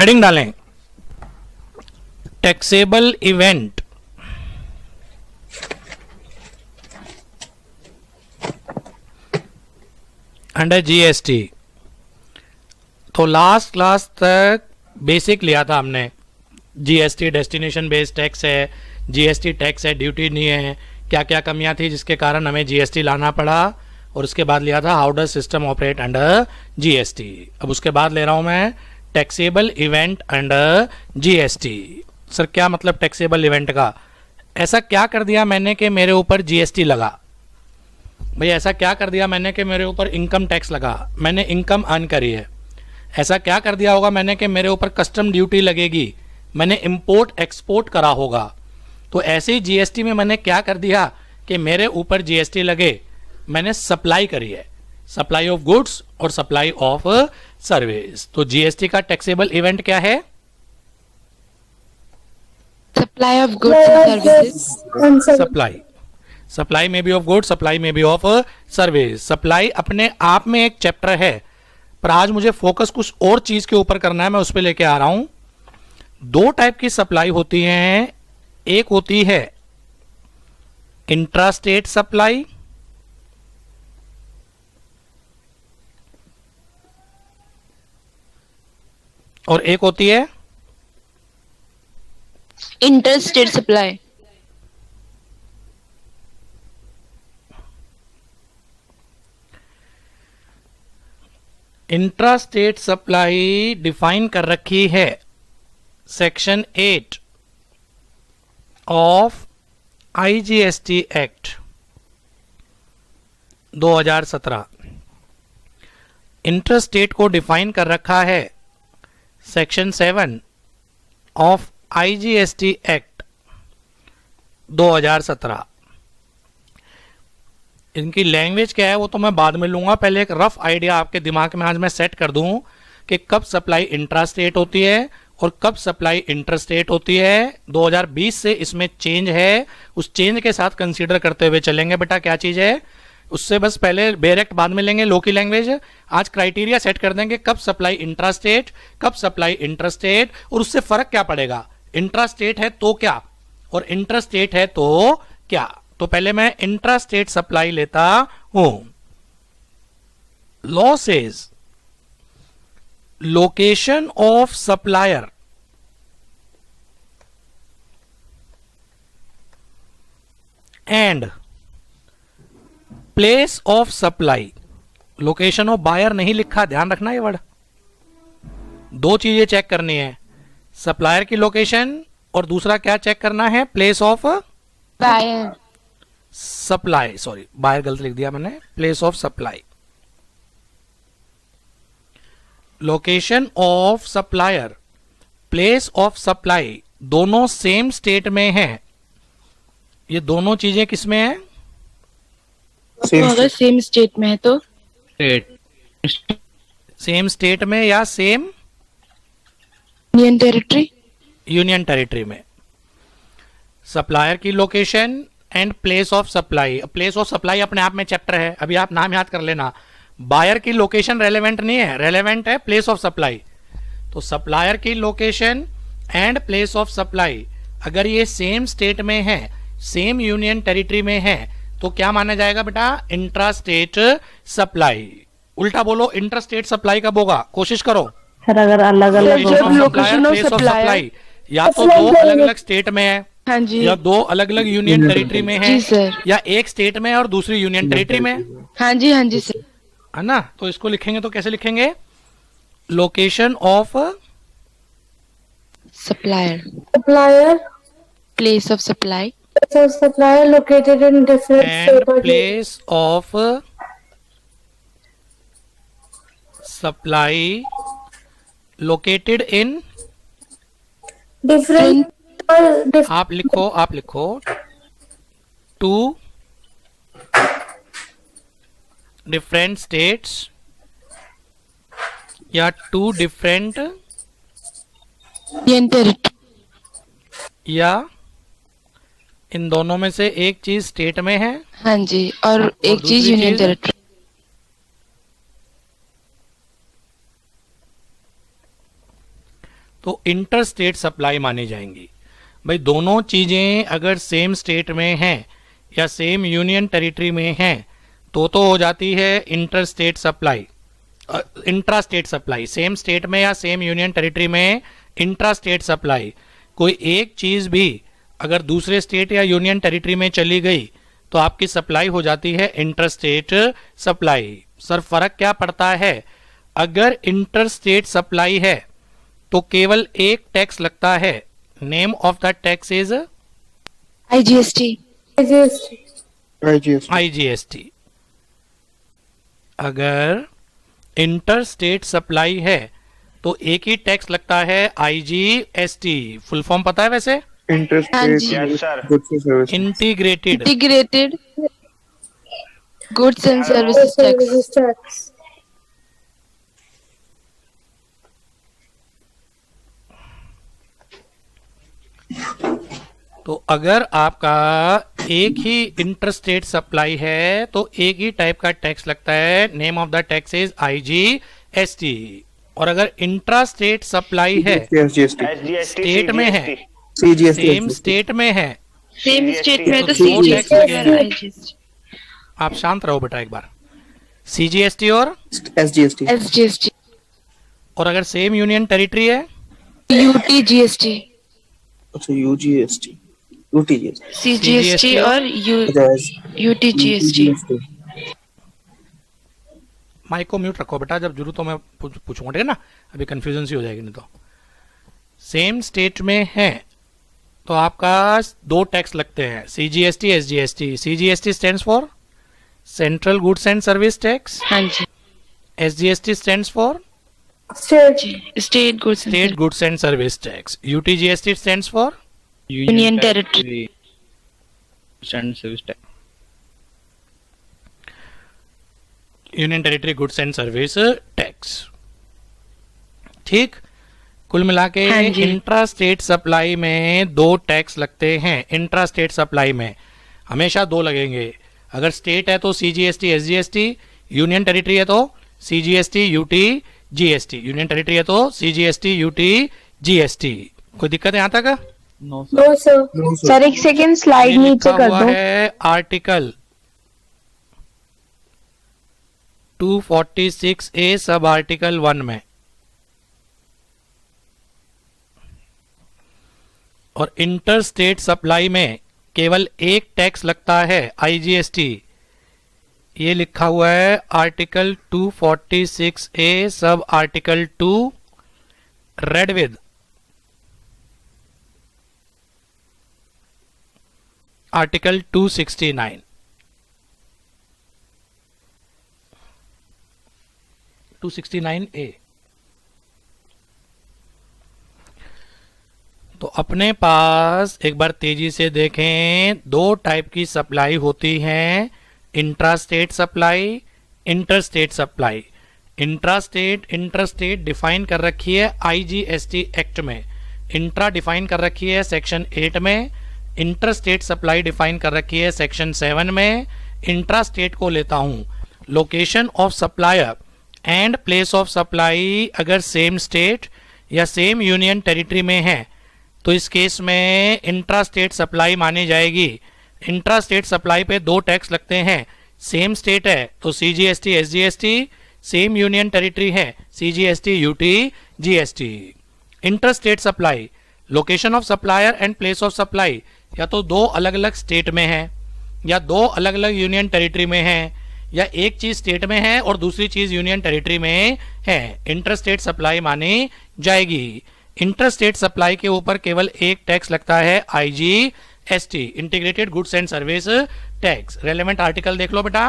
Heading डालें, taxable event under GST. तो last class तक बेसिक लिया था हमने, जीएसटी डेस्टिनेशन बेस्ड टैक्स है, जीएसटी टैक्स है, ड्यूटी नहीं है, क्या क्या कमियां थी जिसके कारण हमें जीएसटी लाना पड़ा, और उसके बाद लिया था how does system operate under GST. अब उसके बाद ले रहा हूं मैं taxable event under GST. Sir क्या मतलब टैक्सेबल इवेंट का? ऐसा क्या कर दिया मैंने कि मेरे ऊपर जीएसटी लगा? भाई ऐसा क्या कर दिया मैंने कि मेरे ऊपर इनकम टैक्स लगा, मैंने इनकम अर्न करी है। ऐसा क्या कर दिया होगा मैंने कि मेरे ऊपर कस्टम ड्यूटी लगेगी, मैंने इंपोर्ट एक्सपोर्ट करा होगा। तो ऐसे ही जीएसटी में मैंने क्या कर दिया कि मेरे ऊपर जीएसटी लगे, मैंने सप्लाई करी है, सप्लाई ऑफ गुड्स और सप्लाई ऑफ सर्विस। तो जीएसटी का टैक्सेबल इवेंट क्या है? Supply of goods and services. Supply में बी ऑफ गुड्स, सप्लाई में बी ऑफ सर्विस। सप्लाई अपने आप में एक चैप्टर है, पर आज मुझे फोकस कुछ और चीज के ऊपर करना है, मैं उस पर लेके आ रहा हूं। दो टाइप की सप्लाई होती है, एक होती है इंट्रास्टेट सप्लाई और एक होती है interstate supply. Intrastate supply define कर रखी है section 8 of IGST act 2017। Intrastate को डिफाइन कर रखा है सेक्शन 7 ऑफ आईजीएसटी एक्ट 2017। इनकी लैंग्वेज क्या है वो तो मैं बाद में लूंगा, पहले एक रफ आइडिया आपके दिमाग में आज मैं सेट कर दूं कि कब सप्लाई इंट्रास्टेट होती है और कब सप्लाई इंटरस्टेट होती है। 2020 से इसमें चेंज है, उस चेंज के साथ कंसीडर करते हुए चलेंगे बेटा। क्या चीज है उससे बस पहले बेरेक्ट बाद में लेंगे, लो की लैंग्वेज। आज क्राइटेरिया सेट कर देंगे कब सप्लाई इंट्रास्टेट, कब सप्लाई इंटरस्टेट, और उससे फर्क क्या पड़ेगा, इंट्रास्टेट है तो क्या और इंटरस्टेट है तो क्या। तो पहले मैं इंट्रास्टेट सप्लाई लेता हूं। Law says location of supplier and place of supply. Location of buyer नहीं लिखा, ध्यान रखना ये वर्ड। दो चीजें चेक करनी है, सप्लायर की लोकेशन और दूसरा क्या चेक करना है, place of buyer supply. Sorry buyer गलत लिख दिया मैंने, place of supply. Location of supplier, place of supply दोनों सेम स्टेट में है। ये दोनों चीजें किसमें है? अगर सेम स्टेट में है तो सेम स्टेट में या same union territory. Union territory में। सप्लायर की location and place of supply. Place of supply अपने आप में चैप्टर है, अभी आप नाम याद कर लेना। बायर की लोकेशन रेलेवेंट नहीं है, रेलेवेंट है प्लेस ऑफ सप्लाई। तो सप्लायर की location and place of supply अगर ये सेम स्टेट में है, सेम यूनियन टेरिटरी में है, तो क्या माना जाएगा बेटा, इंट्रास्टेट सप्लाई। उल्टा बोलो, इंट्रास्टेट सप्लाई कब होगा, कोशिश करो। सर अगर अलग अलग लोकेशन ऑफ सप्लाई या तो दो अलग अलग स्टेट में है, हाँ जी, या दो अलग अलग यूनियन टेरिटरी में है, जी सर, या एक स्टेट में और दूसरी यूनियन टेरिटरी में, हाँ जी सर, है ना। तो इसको लिखेंगे तो कैसे लिखेंगे, location of supplier, place of supply located in different and state or place of supply located in. different आप लिखो टू डिफरेंट स्टेट्स या टू डिफरेंट यूनियन टेरिटरी, या इन दोनों में से एक चीज स्टेट में है, हाँ जी, और एक दूसरी चीज यूनियन चीज? टेरिटरी। तो इंटर स्टेट सप्लाई मानी जाएंगी। भाई दोनों चीजें अगर सेम स्टेट में हैं या सेम यूनियन टेरिटरी में हैं तो हो जाती है inter state supply, intra state supply. Same state में या सेम यूनियन टेरिटरी में इंट्रा स्टेट सप्लाई। कोई एक चीज भी अगर दूसरे स्टेट या यूनियन टेरिटरी में चली गई तो आपकी सप्लाई हो जाती है इंटर स्टेट सप्लाई। सर फर्क क्या पड़ता है? अगर इंटर स्टेट सप्लाई है तो केवल एक टैक्स लगता है। Name of the tax is IGST. IGST। अगर इंटर स्टेट सप्लाई है तो एक ही टैक्स लगता है IGST। फुल फॉर्म पता है वैसे? Integrated Integrated Goods and Services Tax. तो अगर आपका एक ही इंटरस्टेट सप्लाई है तो एक ही टाइप का टैक्स लगता है। Name of the tax is IGST। और अगर इंट्रा स्टेट सप्लाई है, स्टेट में है, सेम स्टेट में है, Same state में तो दो टैक्स CGST लगेंगे। और IGST. आप शांत रहो बेटा एक बार। CGST और SGST. और अगर सेम यूनियन टेरिटरी है UTGST. UTGST. CGST और UTGST. माइक को म्यूट रखो बेटा, जब जरूरत हो मैं पूछूंगा, ठीक है ना? अभी कंफ्यूजन सी हो जाएगी नहीं तो। सेम स्टेट में है तो आपका दो टैक्स लगते हैं, CGST, SGST। CGST stands for central goods and service tax. हाँ जी। SGST stands for State Goods and state goods and service tax. UTGST stands for Union Territory. Union territory goods and service tax. ठीक, कुल मिला के हाँ जी। Intra state supply में दो tax लगते हैं। इंट्रा स्टेट सप्लाई में हमेशा दो लगेंगे। अगर स्टेट है तो CGST, SGST। यूनियन टेरिटरी है तो CGST, UTGST। यूनियन टेरिटरी है तो CGST, UTGST। कोई दिक्कत है यहाँ तक? No sir. सर एक सेकेंड ये स्लाइड नीचे लिखा कर हुआ दो। है आर्टिकल 246A सब आर्टिकल 1 में। और इंटर स्टेट सप्लाई में केवल एक टैक्स लगता है IGST। ये लिखा हुआ है article 246A sub article 2 read with article 269। 269A। तो अपने पास एक बार तेजी से देखें, दो टाइप की सप्लाई होती हैं, intra state supply, inter state supply. Intra state, inter state define कर रखी है IGST एक्ट में। इंट्रा डिफाइन कर रखी है सेक्शन 8 में। इंटर स्टेट सप्लाई डिफाइन कर रखी है सेक्शन 7 में। इंट्रा स्टेट को लेता हूं, location of supplier and place of supply अगर सेम स्टेट या सेम यूनियन टेरिटरी में है तो इस केस में इंट्रा स्टेट सप्लाई मानी जाएगी। इंट्रा स्टेट सप्लाई पे दो टैक्स लगते हैं। सेम स्टेट है तो CGST, SGST। Same union territory है CGST, UTGST। Inter state supply, location of supplier and place of supply या तो दो अलग अलग स्टेट में है या दो अलग अलग यूनियन टेरिटरी में है या एक चीज स्टेट में है और दूसरी चीज यूनियन टेरिटरी में है, इंटर स्टेट सप्लाई मानी जाएगी। इंटर स्टेट सप्लाई के ऊपर केवल एक टैक्स लगता है IGST, integrated goods and service tax. Relevant article देख लो बेटा।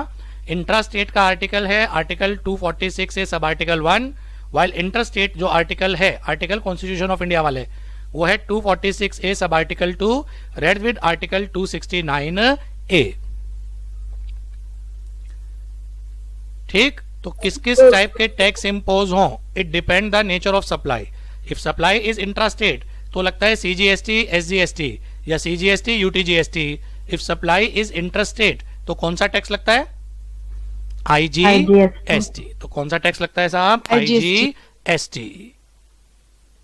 इंट्रा स्टेट का आर्टिकल है आर्टिकल 246 से sub article 1, while inter state जो आर्टिकल है, आर्टिकल कॉन्स्टिट्यूशन ऑफ इंडिया वाले, वो है 246A sub article 2 read with article 269A। ठीक, तो किस किस टाइप के टैक्स इंपोज हों, it depend the nature of supply. If supply is intra state तो लगता है CGST, SGST या CGST, UTGST। If supply is inter state तो कौन सा टैक्स लगता है? IGST। तो कौन सा टैक्स लगता है साहब? IGST। IGST।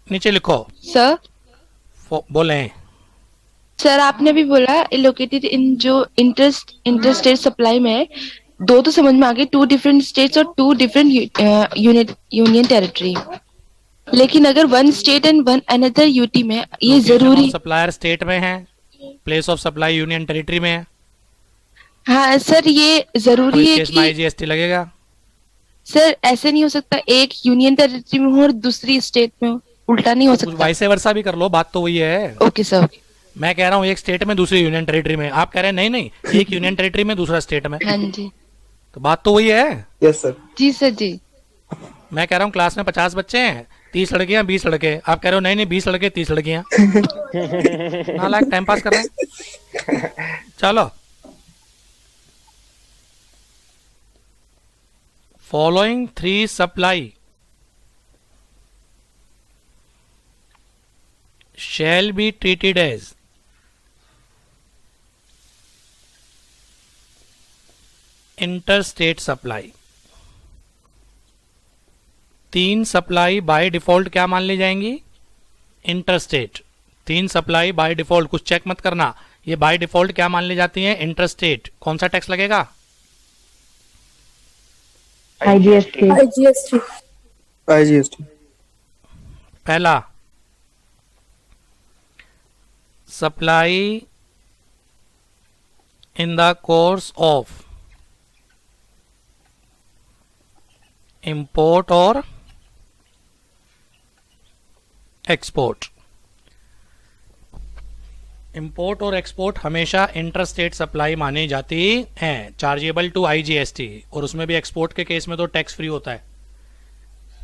नीचे लिखो। सर बोलें। सर आपने भी बोला लोकेटेड इन जो इंटर स्टेट सप्लाई में है, दो तो समझ में आ गई, 2 डिफरेंट स्टेट्स और 2 डिफरेंट यूनियन टेरिटरी। लेकिन अगर 1 स्टेट एंड 1 अनदर यूटी में ये जरूरी। सप्लायर स्टेट में है, place of supply union territory में है। हाँ सर ये तो जरूरी इस है केस में कि आईजीएसटी लगेगा। सर ऐसे नहीं हो सकता एक यूनियन टेरिटरी में हो और दूसरी स्टेट में हो, उल्टा नहीं हो कुछ सकता। वाइसे वर्सा भी कर लो, बात तो वही है। Okay sir. मैं कह रहा हूँ एक स्टेट में दूसरी यूनियन टेरिटरी में, आप कह रहे हैं नहीं नहीं एक यूनियन टेरिटरी में दूसरा स्टेट में, हाँ जी तो बात तो वही है। Yes sir. जी सर जी। मैं कह रहा हूँ क्लास में 50 बच्चे हैं, 30 लड़कियां 20 लड़के, आप कह रहे हो नहीं नहीं 20 लड़के 30 लड़कियां। नालायक टाइम पास कर रहे हैं। चलो, following 3 supply shall be treated as interstate supply। 3 supply by default क्या मान ली जाएंगी? इंटरस्टेट। 3 सप्लाई बाय डिफॉल्ट, कुछ चेक मत करना, ये बाय डिफॉल्ट क्या मान ली जाती है? इंटरस्टेट। कौन सा टैक्स लगेगा? आईजीएसटी। आईजीएसटी। आईजीएसटी। पहला, supply in the course of import or export। Import और एक्सपोर्ट हमेशा इंटरस्टेट सप्लाई मानी जाती है, चार्जेबल टू आईजीएसटी, और उसमें भी एक्सपोर्ट के केस में तो टैक्स फ्री होता है।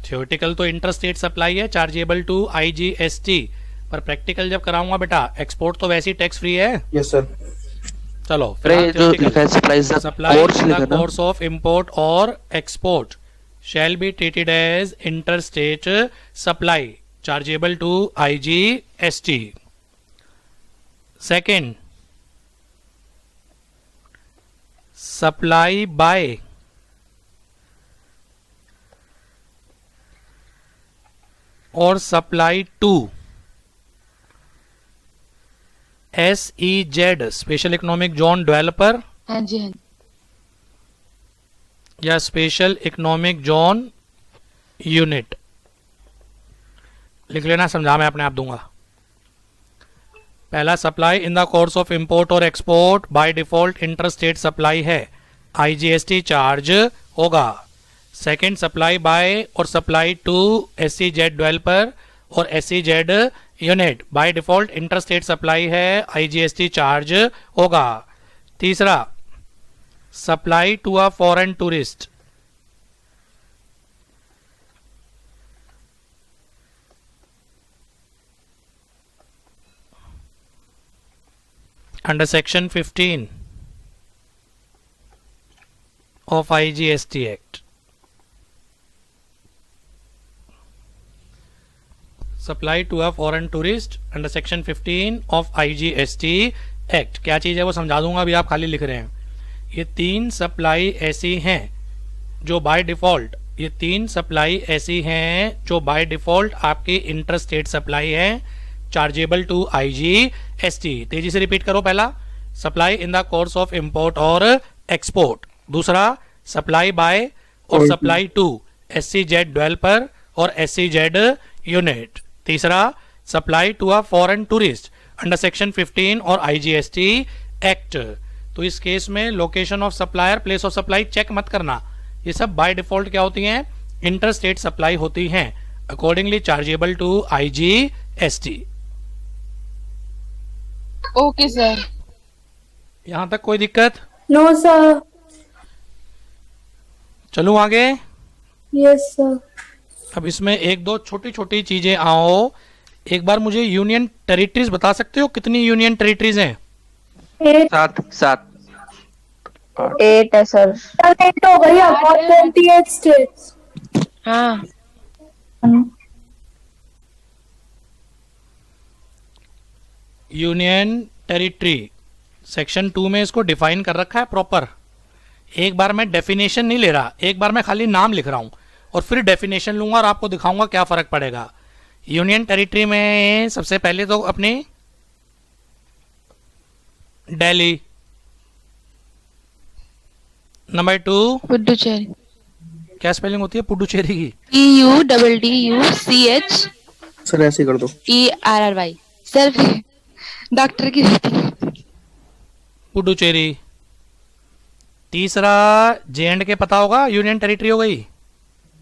थियोरेटिकल तो इंटरस्टेट सप्लाई है, चार्जेबल टू आईजीएसटी, पर प्रैक्टिकल जब कराऊंगा बेटा एक्सपोर्ट तो वैसे ही टैक्स फ्री है। Yes sir. चलो, सप्लाई कोर्स ऑफ इंपोर्ट और export shall be treated as interstate supply chargeable to IGST. Second, supply by और supply to SEZ special economic zone developer हाँ जी हाँ। या स्पेशल इकोनॉमिक जोन यूनिट, लिख लेना, समझा मैं अपने आप दूंगा। पहला, supply in the course of import और export by default interstate supply है, आईजीएसटी चार्ज होगा। सेकंड, सप्लाई बाय और सप्लाई टू SEZ डेवलपर और SEZ unit by default interstate supply है, आईजीएसटी चार्ज होगा। तीसरा, supply to a foreign tourist under section 15 of IGST Act। Supply to a foreign tourist under section 15 of IGST act. क्या चीज है वो समझा दूंगा, अभी आप खाली लिख रहे हैं। ये 3 सप्लाई ऐसी हैं जो बाय डिफॉल्ट, ये 3 सप्लाई ऐसी हैं जो बाय डिफॉल्ट आपकी इंटरस्टेट सप्लाई है, चार्जेबल टू IGST। तेजी से रिपीट करो। पहला, supply in the course of import और एक्सपोर्ट। दूसरा, सप्लाई बाय और सप्लाई टू SEZ डेवलपर और SEZ यूनिट। तीसरा, supply to a foreign tourist under section 15 और IGST एक्ट। तो इस केस में location of supplier, place of supply check मत करना, ये सब बाय डिफॉल्ट क्या होती हैं? इंटरस्टेट सप्लाई होती हैं, accordingly chargeable to IGST। Okay sir. यहां तक कोई दिक्कत? No sir. चलूं आगे? Yes sir. अब इसमें एक दो छोटी छोटी चीजें आओ। एक बार मुझे यूनियन टेरिटरीज बता सकते हो, कितनी यूनियन टेरिटरीज हैं? 7 8 है सर। 8 हो गई, 28 स्टेट्स। हाँ यूनियन टेरिटरी सेक्शन 2 में इसको डिफाइन कर रखा है प्रॉपर। एक बार मैं डेफिनेशन नहीं ले रहा, एक बार मैं खाली नाम लिख रहा हूं और फिर डेफिनेशन लूंगा और आपको दिखाऊंगा क्या फर्क पड़ेगा। यूनियन टेरिटरी में सबसे पहले तो अपनी दिल्ली, नंबर 2 पुडुचेरी, क्या स्पेलिंग होती है पुडुचेरी की? PUDDUCH सर ऐसे ही कर दो। ERRY। सर डॉक्टर की रहती है। पुडुचेरी। तीसरा J&K पता होगा, यूनियन टेरिटरी हो गई।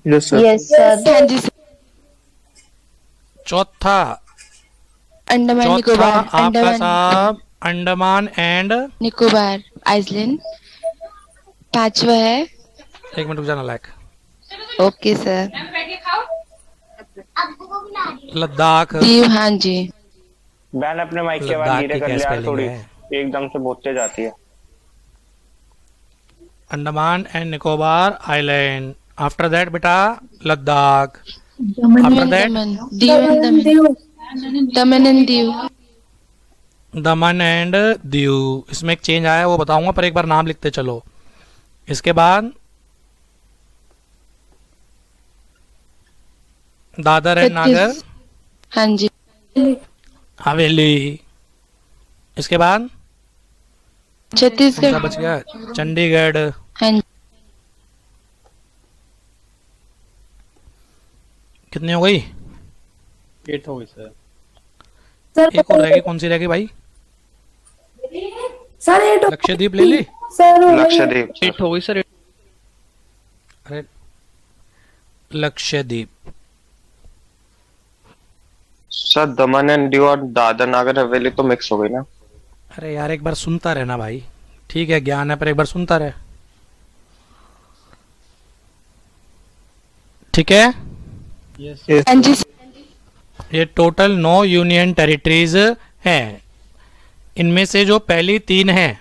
Yes sir. Yes sir. हाँ जी सर। चौथा अंडमान निकोबार, आपका अंडमान साहब अंडमान एंड, निकोबार आइसलैंड। पांचवा है, एक मिनट रुक जाना लायक, ओके सर, लद्दाख। दीव। हाँ जी। बैन अपने माइक के बाद लद्दाख धीरे की कर क्या ले यार, स्पेलिंग थोड़ी है? एकदम से बोलते जाती है। Andaman and Nicobar island. After that बेटा Ladakh. After that Daman, Diu and Daman, Daman and Diu. Daman and Diu. इसमें एक चेंज आया है, वो बताऊंगा, पर एक बार नाम लिखते चलो। इसके बाद दादर एंड नागर हाँ जी। हवेली। इसके बाद कौन सा छत्तीसगढ़। बच गया? चंडीगढ़। हाँ जी। कितनी हो गई? 8 हो गई सर। सर एक और रह गई, कौन सी रह गई भाई? सर 8 लक्षद्वीप ले ली? सर लक्षद्वीप 8 हो गई सर। अरे Lakshadweep. Sir Daman and Diu और दादर नागर हवेली तो मिक्स हो गई ना। अरे यार एक बार सुनता रहना भाई, ठीक है ज्ञान है पर एक बार सुनता रहे, ठीक है? हाँ जी सर। ये टोटल 9 यूनियन टेरिटरीज हैं। इनमें से जो पहली 3 हैं,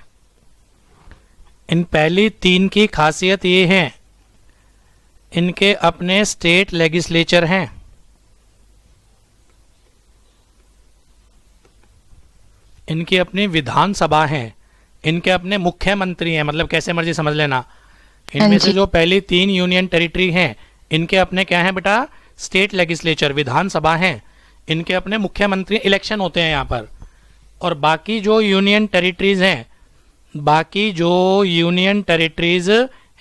इन पहली 3 की खासियत ये है, इनके अपने स्टेट लेजिस्लेचर हैं। इनकी अपनी विधानसभा है, इनके अपने मुख्यमंत्री हैं, मतलब कैसे मर्जी समझ लेना। इनमें से जो पहली 3 यूनियन टेरिटरी हैं, इनके अपने क्या हैं बेटा? स्टेट लेजिस्लेचर, विधानसभा हैं। इनके अपने मुख्यमंत्री, इलेक्शन होते हैं यहाँ पर। और बाकी जो यूनियन टेरिटरीज हैं, बाकी जो यूनियन टेरिटरीज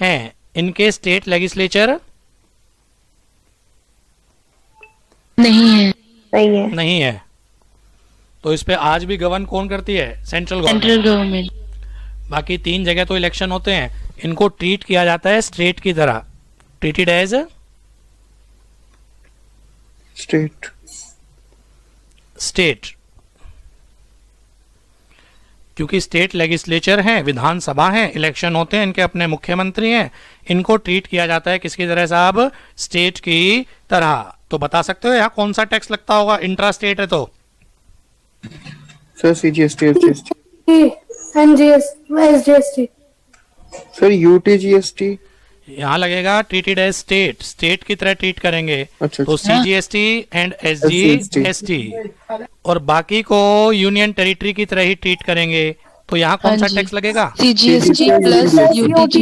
हैं, इनके स्टेट लेजिस्लेचर नहीं है। सही है। नहीं है। तो इस पे आज भी गवर्न कौन करती है? Central central government. गवर्नमेंट। बाकी 3 जगह तो इलेक्शन होते हैं, इनको ट्रीट किया जाता है स्टेट की तरह, ट्रीटेड एज स्टेट। स्टेट। क्योंकि स्टेट लेजिस्लेचर हैं, विधानसभा हैं, इलेक्शन होते हैं, इनके अपने मुख्यमंत्री हैं, इनको ट्रीट किया जाता है किसकी तरह साहब? स्टेट की तरह। तो बता सकते हो यहाँ कौन सा टैक्स लगता होगा? इंट्रा स्टेट है तो sir CGST SGST। SGST। Sir UTGST। यहाँ लगेगा ट्रीटेड एज स्टेट, स्टेट की तरह ट्रीट करेंगे। अच्छा तो CGST एंड SGST। और बाकी को यूनियन टेरिटरी की तरह ही ट्रीट करेंगे। तो यहाँ कौन सा हाँ जी। टैक्स लगेगा? CGST plus UTG।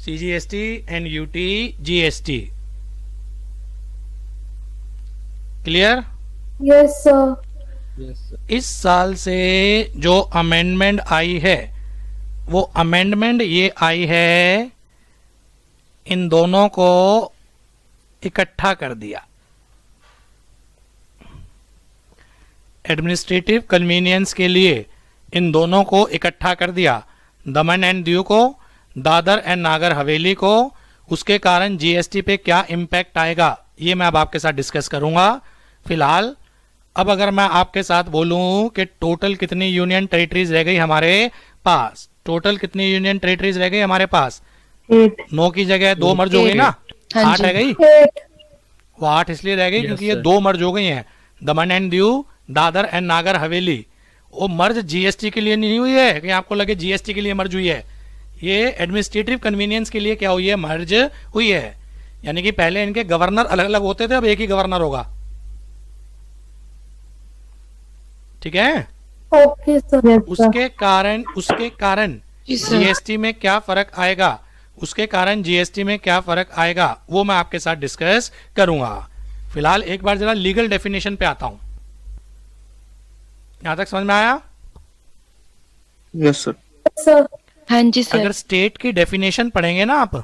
CGST and UTGST। Clear? Yes sir. इस साल से जो अमेंडमेंट आई है, वो अमेंडमेंट ये आई है, इन दोनों को इकट्ठा कर दिया। एडमिनिस्ट्रेटिव कन्वीनियंस के लिए इन दोनों को इकट्ठा कर दिया, दमन एंड दीव को, दादर एंड नागर हवेली को। उसके कारण जीएसटी पे क्या इम्पैक्ट आएगा ये मैं अब आपके साथ डिस्कस करूंगा। फिलहाल अब अगर मैं आपके साथ बोलूं कि टोटल कितनी यूनियन टेरिटरीज रह गई हमारे पास, टोटल कितनी यूनियन टेरिटरीज रह गई हमारे पास? 9 की जगह 2 मर्ज हो गई ना, हाँ 8 जी। रह गई। वो 8 इसलिए रह गई क्योंकि ये 2 मर्ज हो गई हैं, दमन एंड दीव, दादर एंड नागर हवेली। वो मर्ज जीएसटी के लिए नहीं हुई है कि आपको लगे जीएसटी के लिए मर्ज हुई है, ये एडमिनिस्ट्रेटिव कन्वीनियंस के लिए क्या हुई है? मर्ज हुई है। यानी कि पहले इनके गवर्नर अलग अलग होते थे, अब एक ही गवर्नर होगा। ठीक है? Okay sir. उसके कारण जी सर। जीएसटी में क्या फर्क आएगा उसके कारण जीएसटी में क्या फर्क आएगा वो मैं आपके साथ डिस्कस करूंगा। फिलहाल एक बार जरा लीगल डेफिनेशन पे आता हूं। यहां तक समझ में आया? Yes sir. सर हाँ जी सर। अगर स्टेट की डेफिनेशन पढ़ेंगे ना आप,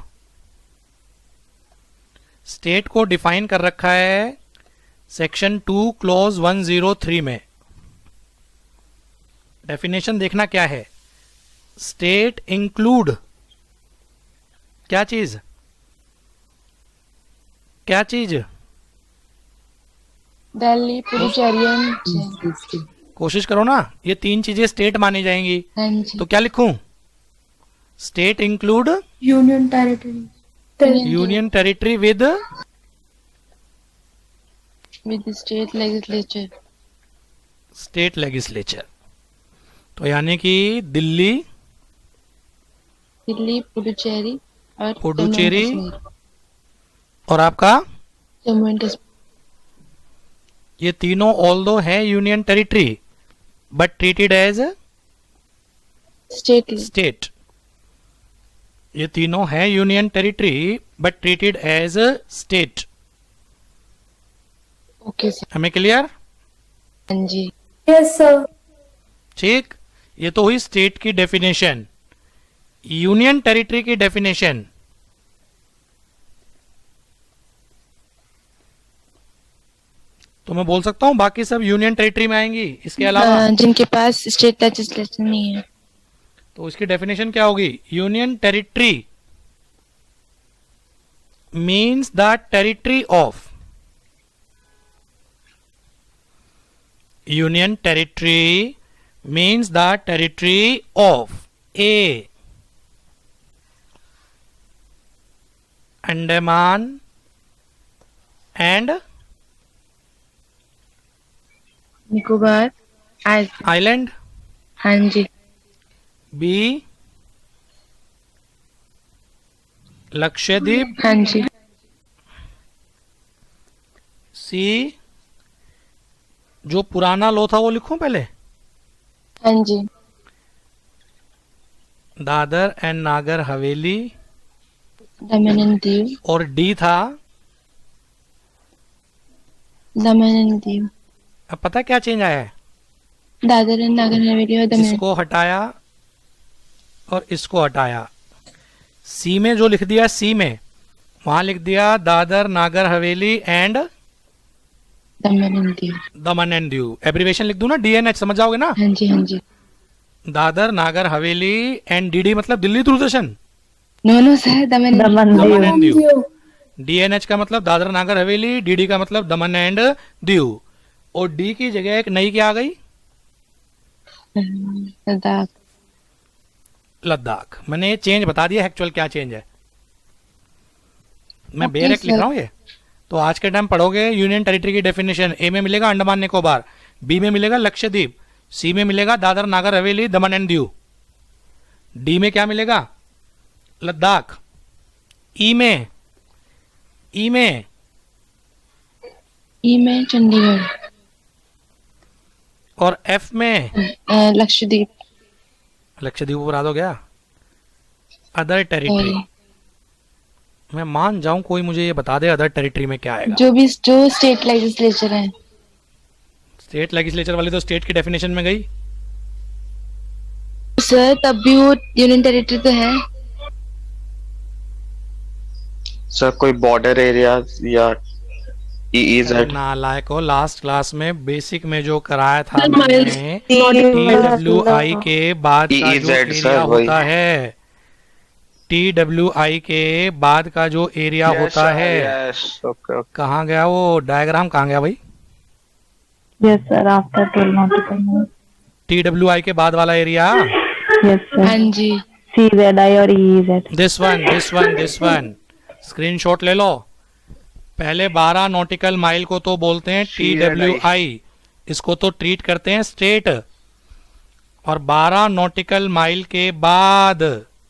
स्टेट को डिफाइन कर रखा है सेक्शन 2 क्लॉज 103 में। डेफिनेशन देखना क्या है। स्टेट इंक्लूड क्या चीज, क्या चीज? दिल्ली, पुडुचेरी एंड कोशिश करो ना, ये तीन चीजें स्टेट मानी जाएंगी। हाँ जी। तो क्या लिखूं? State include union territory union territory with state legislature. State legislature. तो यानी कि दिल्ली, दिल्ली, पुडुचेरी और पुडुचेरी जम्मू एंड कश्मीर। और आपका जम्मू एंड कश्मीर। ये तीनों ऑल्दो है union territory but treated as state. State. ये तीनों है union territory but treated as state. Okay sir. हमें क्लियर? हाँ जी। Yes sir. ठीक, ये तो हुई स्टेट की डेफिनेशन। यूनियन टेरिटरी की डेफिनेशन, तो मैं बोल सकता हूं बाकी सब यूनियन टेरिटरी में आएंगी इसके अलावा। जिनके पास स्टेट लेजिस्लेचर नहीं है। तो इसकी डेफिनेशन क्या होगी? Union territory means the territory of, union territory means the territory of A Andaman and Nicobar island, हाँ जी। बी लक्षद्वीप, हाँ जी। सी जो पुराना लो था वो लिखूं पहले, हाँ जी। Dadar and Nagar Haveli, Daman and Diu. और डी था, दमन एंड दीव। अब पता है क्या चेंज आया है? दादर एंड नागर हवेली और दमन। इसको हटाया और इसको हटाया। सी में जो लिख दिया, सी में वहां लिख दिया Dadar Nagar Haveli and Daman and Diu. Daman and Diu. Abbreviation लिख दूं ना, डीएनएच, समझ जाओगे ना? हाँ जी। हाँ जी। दादर नागर हवेली एंड डीडी मतलब Delhi Doordarshan. No no sir, Daman Daman and Diu. DNH का मतलब दादर नागर हवेली, डीडी का मतलब दमन एंड दीव। और डी की जगह एक नई क्या आ गई? लद्दाख। लद्दाख। मैंने ये चेंज बता दिया, एक्चुअल क्या चेंज है। मैं Okay, बेरेक लिख sir. रहा हूँ ये। तो आज के टाइम पढ़ोगे यूनियन टेरिटरी की डेफिनेशन। ए में मिलेगा अंडमान निकोबार, बी में मिलेगा लक्षद्वीप, सी में मिलेगा दादर नागर हवेली दमन एंड दीव, डी में क्या मिलेगा? लद्दाख। ई में ई में चंडीगढ़। और एफ में लक्षद्वीप। लक्षद्वीप ऊपर आ दो गया। Other territory. और मैं मान जाऊं कोई मुझे ये बता दे अदर टेरिटरी में क्या आएगा। जो स्टेट लेजिस्लेचर है। स्टेट लेजिस्लेचर वाली तो स्टेट की डेफिनेशन में गई। सर तब भी वो यूनियन टेरिटरी तो है। सर कोई बॉर्डर एरिया या EEZ। नालायक हो, लास्ट क्लास में बेसिक में जो कराया था Sir, मैंने, TWI के बाद का जो EEZ, एरिया sir, वही। होता है, TWI के बाद का जो एरिया होता है, ओके ओके। कहाँ गया वो डायग्राम, कहाँ गया भाई? Yes sir, after 12 nautical miles. TWI के बाद वाला एरिया, Yes sir. हाँ जी। CZI और EEZ. दिस वन स्क्रीनशॉट ले लो। पहले 12 नॉटिकल माइल को तो बोलते हैं TWI, इसको तो ट्रीट करते हैं स्टेट। और 12 नॉटिकल माइल के बाद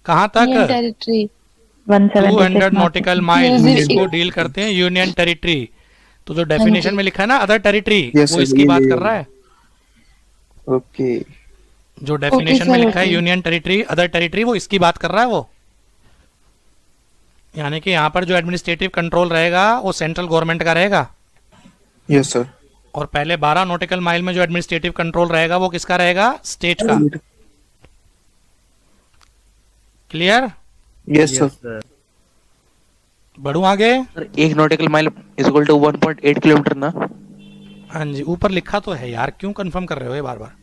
कहाँ यूनियन तक? टेरिटरी। 200 नॉटिकल माइल, Yes, इसको डील करते हैं यूनियन टेरिटरी। तो जो डेफिनेशन में लिखा है ना अदर टेरिटरी, Yes, वो sir, इसकी ये बात ले। कर रहा है। ओके। जो डेफिनेशन में sir, लिखा है okay. Union territory, other territory, वो इसकी बात कर रहा है वो। यानी कि यहाँ पर जो एडमिनिस्ट्रेटिव कंट्रोल रहेगा वो सेंट्रल गवर्नमेंट का रहेगा, यस सर। और पहले 12 नॉटिकल माइल में जो एडमिनिस्ट्रेटिव कंट्रोल रहेगा वो किसका रहेगा? स्टेट का। क्लियर? Yes sir. बढ़ू आगे? Sir 1 nautical mile is equal to 1.8 kilometre ना? हाँ जी, ऊपर लिखा तो है यार, क्यों कंफर्म कर रहे हो ये बार बार?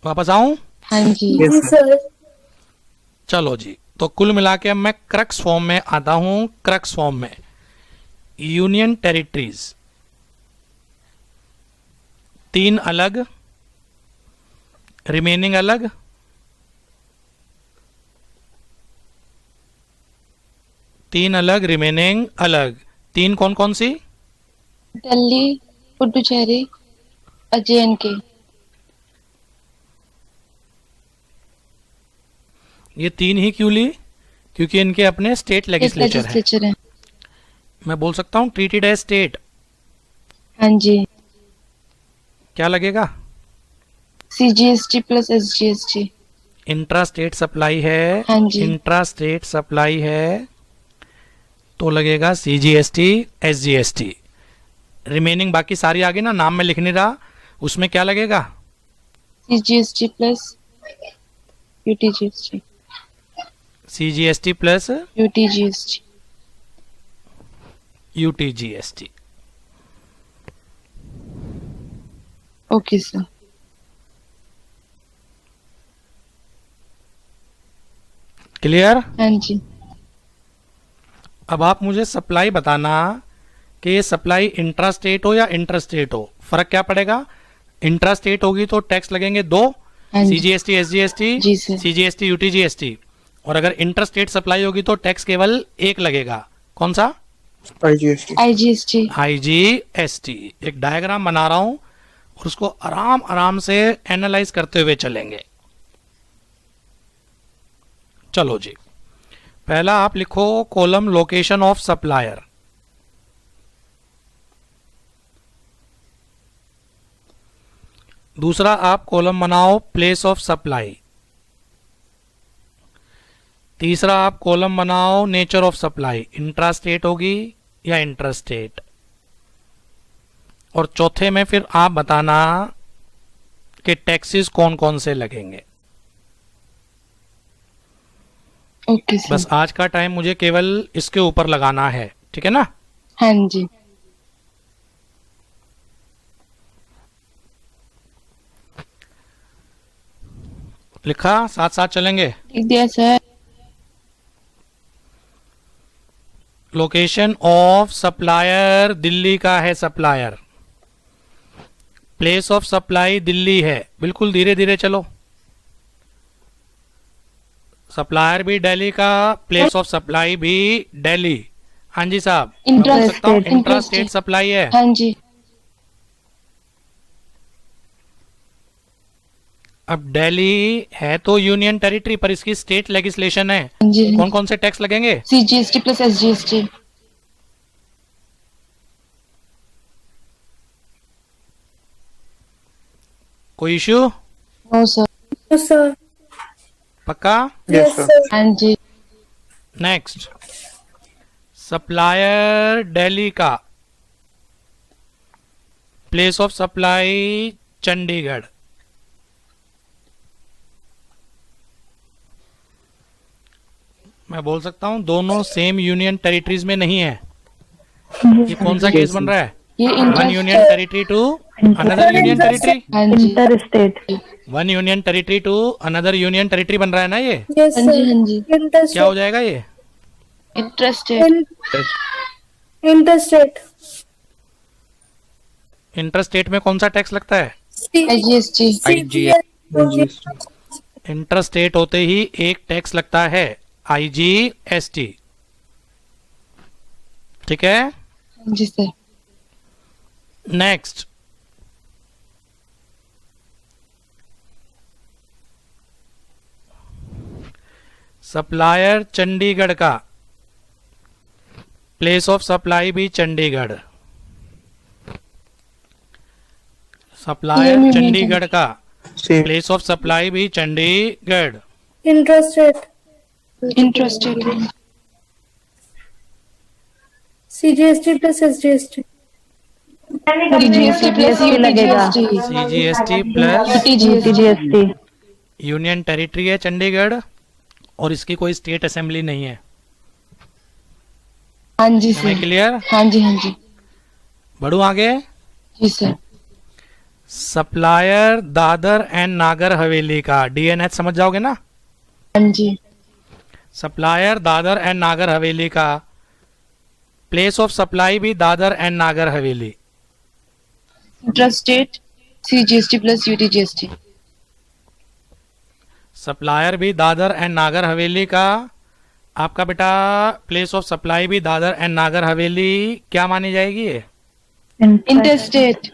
वापस आऊं? हाँ जी। जी सर। चलो जी, तो कुल मिला के अब मैं क्रक्स फॉर्म में आता हूं। क्रक्स फॉर्म में यूनियन टेरिटरीज 3 अलग, रिमेनिंग अलग, 3 अलग, रिमेनिंग अलग। 3 कौन कौन सी? दिल्ली, पुडुचेरी और JNK। ये 3 ही क्यों ली? क्योंकि इनके अपने स्टेट लेजिस्लेचर है। लेजिस्लेचर है। मैं बोल सकता हूं ट्रीटेड एज स्टेट। हाँ जी। क्या लगेगा? CGST plus SGST। Intra state supply है। हाँ जी। इंट्रा स्टेट सप्लाई है तो लगेगा CGST SGST। रिमेनिंग बाकी सारी आगे ना, नाम में लिख नहीं रहा, उसमें क्या लगेगा? CGST plus UTGST। CGST plus UTGST। UTGST। Okay sir. Clear? हाँ जी। अब आप मुझे सप्लाई बताना कि ये सप्लाई इंट्रा स्टेट हो या इंटर स्टेट हो, फर्क क्या पड़ेगा? इंट्रा स्टेट होगी तो टैक्स लगेंगे 2, हाँ जी। CGST SGST, जी सर। CGST UTGST। और अगर इंटर स्टेट सप्लाई होगी तो टैक्स केवल एक लगेगा। कौन सा? IGST। IGST। IGST। एक डायग्राम बना रहा हूं और उसको आराम आराम से एनालाइज करते हुए चलेंगे। चलो जी, पहला आप लिखो कॉलम लोकेशन ऑफ सप्लायर। दूसरा आप कॉलम बनाओ प्लेस ऑफ सप्लाई। तीसरा आप कॉलम बनाओ nature of supply, intra state होगी या इंटर स्टेट। और चौथे में फिर आप बताना कि टैक्सेस कौन कौन से लगेंगे। Okay sir. बस आज का टाइम मुझे केवल इसके ऊपर लगाना है, ठीक है ना? हाँ जी। लिखा? साथ साथ चलेंगे। लिख दिया sir. Location of supplier, Delhi का है supplier. Place of supply Delhi है। बिल्कुल धीरे धीरे चलो। सप्लायर भी दिल्ली का, प्लेस ऑफ सप्लाई भी दिल्ली। हाँ जी साहब, मैं बोल सकता हूँ इंट्रा स्टेट सप्लाई है। हाँ जी। अब दिल्ली है तो यूनियन टेरिटरी, पर इसकी स्टेट लेजिस्लेशन है। हाँ जी। कौन कौन से टैक्स लगेंगे? CGST plus SGST। कोई issue? No sir. Yes sir. पक्का? Yes sir. हाँ जी। नेक्स्ट, सप्लायर दिल्ली का, प्लेस ऑफ सप्लाई चंडीगढ़। मैं बोल सकता हूं दोनों सेम यूनियन टेरिटरीज में नहीं है। ये कौन सा केस बन रहा है? ये one inter union territory to another union territory. हाँ जी। Interstate. One union territory to another union territory बन रहा है ना ये? यस हाँ जी। सर। हाँ जी। इंटर क्या हो जाएगा ये? Interested. Inter state. Inter state में कौन सा टैक्स लगता है? IGST। इंटर स्टेट होते ही एक टैक्स लगता है, IGST। ठीक है? हाँ जी सर। नेक्स्ट, सप्लायर चंडीगढ़ का, प्लेस ऑफ सप्लाई भी चंडीगढ़। सप्लायर ये चंडीगढ़ का, Same. प्लेस ऑफ सप्लाई भी Chandigarh. Interstate. Interstate. CGST plus SGST. CGST plus UTGST. CGST plus UTGST. Union territory है चंडीगढ़ और इसकी कोई स्टेट असेंबली नहीं है. हाँ जी है सर. क्लियर? हाँ जी हाँ जी. बढ़ू आगे. जी sir. Supplier Dadar and Nagar Haveli का डीएनएच समझ जाओगे ना. हाँ जी. सप्लायर दादर एंड नागर हवेली का प्लेस ऑफ सप्लाई भी Dadar and Nagar Haveli. Interstate. CGST plus UTGST. Supplier भी दादर एंड नागर हवेली का. आपका बेटा प्लेस ऑफ सप्लाई भी दादर एंड नागर हवेली क्या मानी जाएगी ये? Interstate.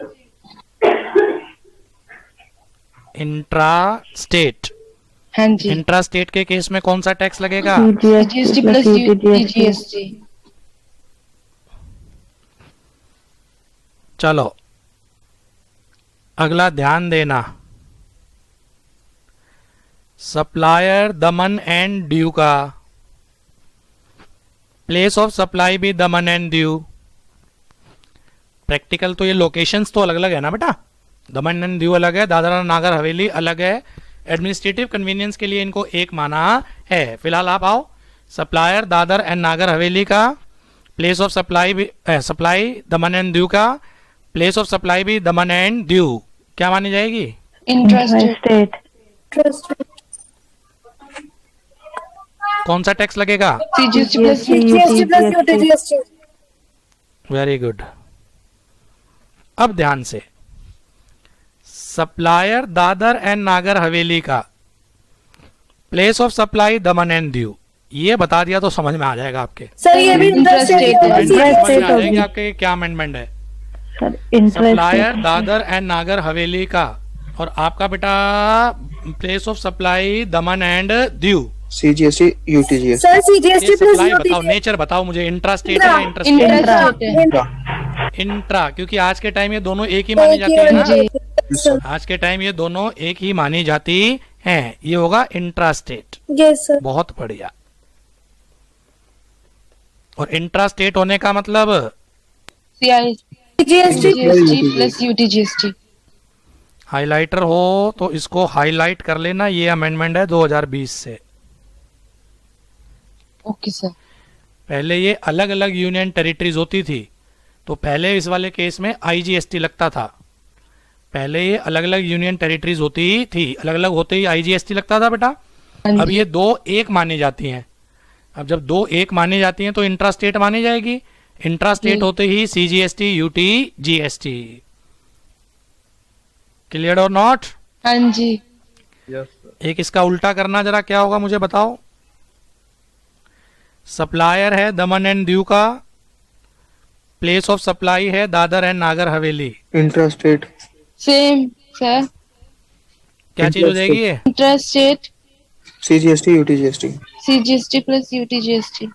Intra state. हाँ जी. इंट्रा स्टेट के केस में कौन सा टैक्स लगेगा? CGST plus UTGST. चलो अगला ध्यान देना. सप्लायर दमन एंड दीव का प्लेस ऑफ सप्लाई भी दमन एंड दीव. प्रैक्टिकल तो ये लोकेशंस तो अलग अलग है ना बेटा. दमन एंड दीव अलग है, दादरा नागर हवेली अलग है. एडमिनिस्ट्रेटिव कन्वीनियंस के लिए इनको एक माना है. फिलहाल आप आओ. सप्लायर दादर एंड नागर हवेली का place of supply supply Daman and Diu का प्लेस ऑफ सप्लाई भी दमन एंड दीव क्या मानी जाएगी? Interstate. कौन सा टैक्स लगेगा? CGST plus GST plus UTGST. Very good. अब ध्यान से. सप्लायर दादर एंड नागर हवेली का place of supply Daman and Diu ये बता दिया तो समझ में आ जाएगा आपके. सर ये भी Interstate. Amendment समझ में आ जाएगी आपके क्या अमेंडमेंट है. सप्लायर दादर एंड नागर हवेली का और आपका बेटा place of supply Daman and Diu. CGST, UTGST. Sir CGST plus supply बताओ, UTGST. नेचर बताओ मुझे. इंट्रा स्टेट है या इंटरस्टेट? Interstate. इंट्रा, क्योंकि आज के टाइम ये दोनों एक ही मानी जाती है ना. जी. आज के टाइम ये दोनों एक ही मानी जाती हैं. ये होगा इंट्रा स्टेट. Yes sir. बहुत बढ़िया. और इंट्रा स्टेट होने का मतलब CGST. plus UTGST. हाइलाइटर हो तो इसको हाईलाइट कर लेना. ये अमेंडमेंट है 2020 से. Okay sir. पहले ये अलग अलग यूनियन टेरिटरीज होती थी तो पहले इस वाले केस में आईजीएसटी लगता था. पहले ये अलग अलग यूनियन टेरिटरीज होती थी, अलग अलग होते ही आईजीएसटी लगता था बेटा. अब ये दो एक मानी जाती हैं. अब जब दो एक मानी जाती हैं तो इंट्रा स्टेट मानी जाएगी. इंट्रा स्टेट होते ही सीजीएसटी यूटीजीएसटी. क्लियर और नॉट? हाँ जी. एक इसका उल्टा करना जरा क्या होगा मुझे बताओ. सप्लायर है दमन एंड दीव का, प्लेस ऑफ सप्लाई है Dadar and Nagar Haveli. Intrastate. Same sir. क्या चीज हो जाएगी ये? Interstate. CGST, UTGST. CGST plus UTGST.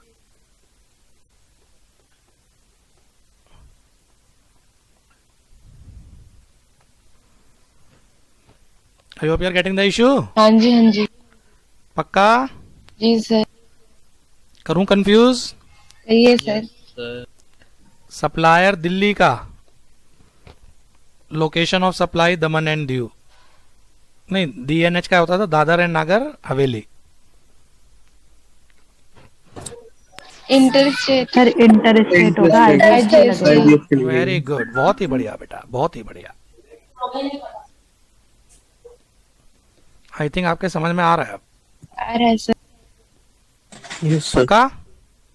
I hope you are getting the issue. हाँ जी हाँ जी. पक्का? जी सर. करूं कंफ्यूज? सही है सर. सप्लायर दिल्ली का, location of supply Daman and Diu. नहीं, डीएनएच का होता था Dadar and Nagar Haveli. Interstate. Sir interstate होगा. IGST. Very good. बहुत ही बढ़िया बेटा, बहुत ही बढ़िया. आई थिंक आपके समझ में आ रहा है अब. आ रहा है सर. Yes sir. पक्का?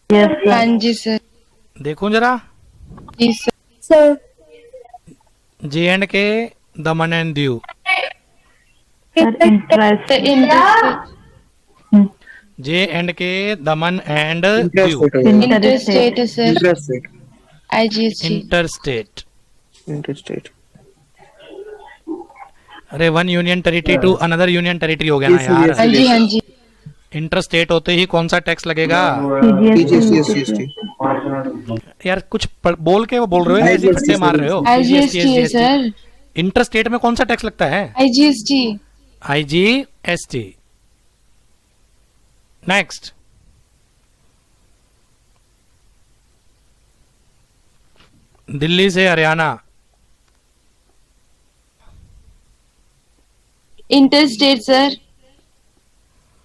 Yes sir. हाँ जी सर. देखूं जरा. जी sir. Sir. J and K Daman and Diu. Sir interest. The interstate. J and K Daman and Diu. Intrastate. Interstate है sir. Intrastate. IGST. Interstate. Interstate. अरे one union territory to another union territory हो गया ना Yes, यार. yes. हाँ जी हाँ जी. इंटरस्टेट होते ही कौन सा टैक्स लगेगा? CGST, SGST. यार कुछ बोल के वो बोल रहे हो, ऐसे फट्टे मार रहे हो. IGST है सर. इंटरस्टेट में कौन सा टैक्स लगता है? IGST. IGST. नेक्स्ट, दिल्ली से हरियाणा, इंटरस्टेट सर,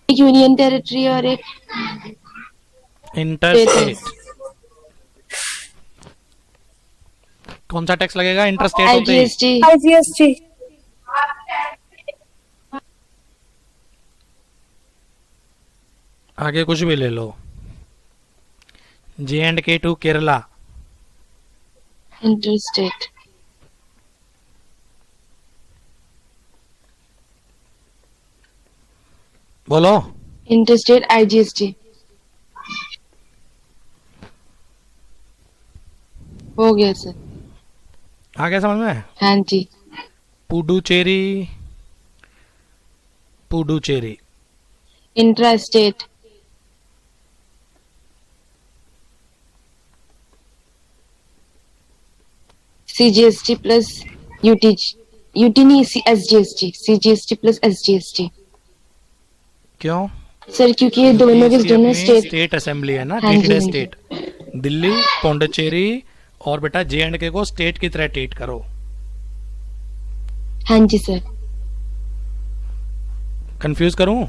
एक यूनियन टेरिटरी और एक इंटरस्टेट। कौन सा टैक्स लगेगा इंटरस्टेट होते ही? IGST। IGST। आगे कुछ भी ले लो। J&K to Kerala, interstate. बोलो। Interstate IGST। हो गया सर। आगे समझ में? हाँ जी। Puducherry, Puducherry, intrastate. CGST plus UT नहीं, SGST, CGST प्लस SGST। क्यों? सर क्योंकि ये दोनों के इसकी दोनों अपनी स्टेट। स्टेट असेंबली है ना, हाँ जी, ट्रीटेड हाँ जी। स्टेट। दिल्ली, पौंडीचेरी और बेटा J&K को स्टेट की तरह ट्रीट करो। हाँ जी सर। कंफ्यूज करूं?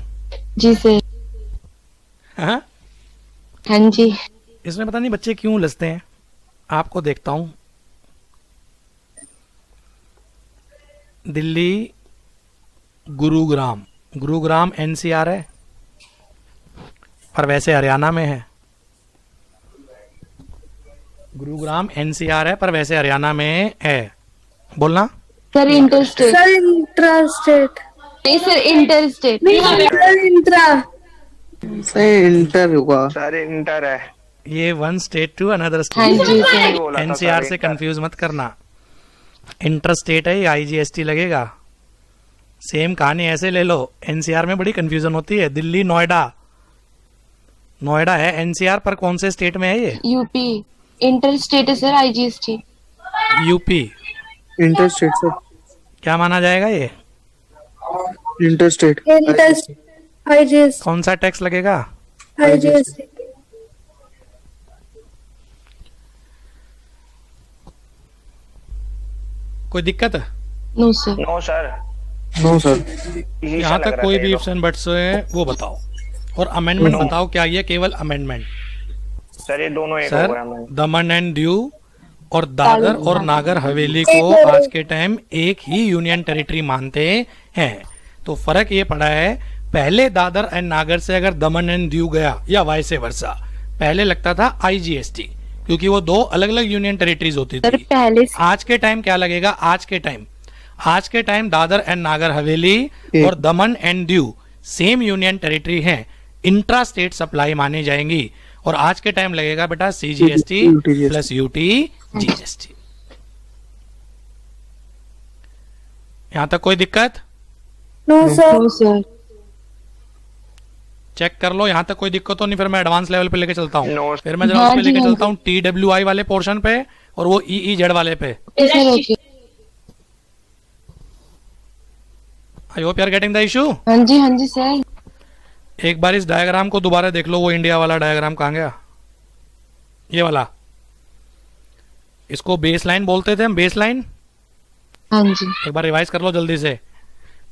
जी सर। हाँ? हाँ जी। इसमें पता नहीं बच्चे क्यों लसते हैं। आपको देखता हूं। दिल्ली, गुरुग्राम, गुरुग्राम NCR है पर वैसे हरियाणा में है। गुरुग्राम NCR है पर वैसे हरियाणा में है। बोलना। Sir interstate. Sir intrastate. नहीं सर इंटरस्टेट। Sir intra. सही इंटर होगा। सर इंटर है। ये वन स्टेट टू अनदर हाँ स्टेट। जी सर। बोला था NCR सर से इंटर। कंफ्यूज मत करना। इंटर स्टेट है, ये IGST लगेगा। सेम कहानी ऐसे ले लो। NCR में बड़ी कंफ्यूजन होती है। दिल्ली, नोएडा, नोएडा है NCR पर कौन से स्टेट में है ये? यूपी। इंटरस्टेट है sir IGST। UP. Interstate sir. क्या माना जाएगा ये? इंटरस्टेट। इंटरस्टेट। IGST। कौन सा टैक्स लगेगा? IGST। कोई दिक्कत? No sir. No sir. No sir. यहाँ तक कोई भी ऑप्शन बट्स है वो बताओ, और अमेंडमेंट बताओ क्या ये केवल अमेंडमेंट? सर ये दोनों एक सर, हो गया मैं। दमन एंड दीव और दादर और नागर हवेली को आज के टाइम एक ही यूनियन टेरिटरी मानते हैं। तो फर्क ये पड़ा है, पहले दादर एंड नागर से अगर दमन एंड दीव गया या वाइस वर्सा, पहले लगता था IGST क्योंकि वो दो अलग अलग यूनियन टेरिटरीज होती सर थी। पहले से आज के टाइम क्या लगेगा? आज के टाइम दादर एंड नागर हवेली और दमन and Diu same union territory हैं, इंट्रा स्टेट सप्लाई मानी जाएंगी। और आज के टाइम लगेगा बेटा CGST UTGST प्लस UTGST। यहां तक कोई दिक्कत? No sir. No sir. Check कर लो, यहां तक कोई दिक्कत तो नहीं। फिर मैं एडवांस लेवल पे लेके चलता हूँ। No, फिर मैं जरा हाँ उस पे जी, लेके हाँ चलता हूँ TWI वाले पोर्शन पे और वो EEZ वाले पे। Sir okay. I hope you are getting the issue. हाँ जी सर। एक बार इस डायग्राम को दोबारा देख लो। वो इंडिया वाला डायग्राम कहाँ गया? ये वाला। इसको बेस लाइन बोलते थे हम, बेस लाइन। हाँ जी। एक बार रिवाइज कर लो जल्दी से।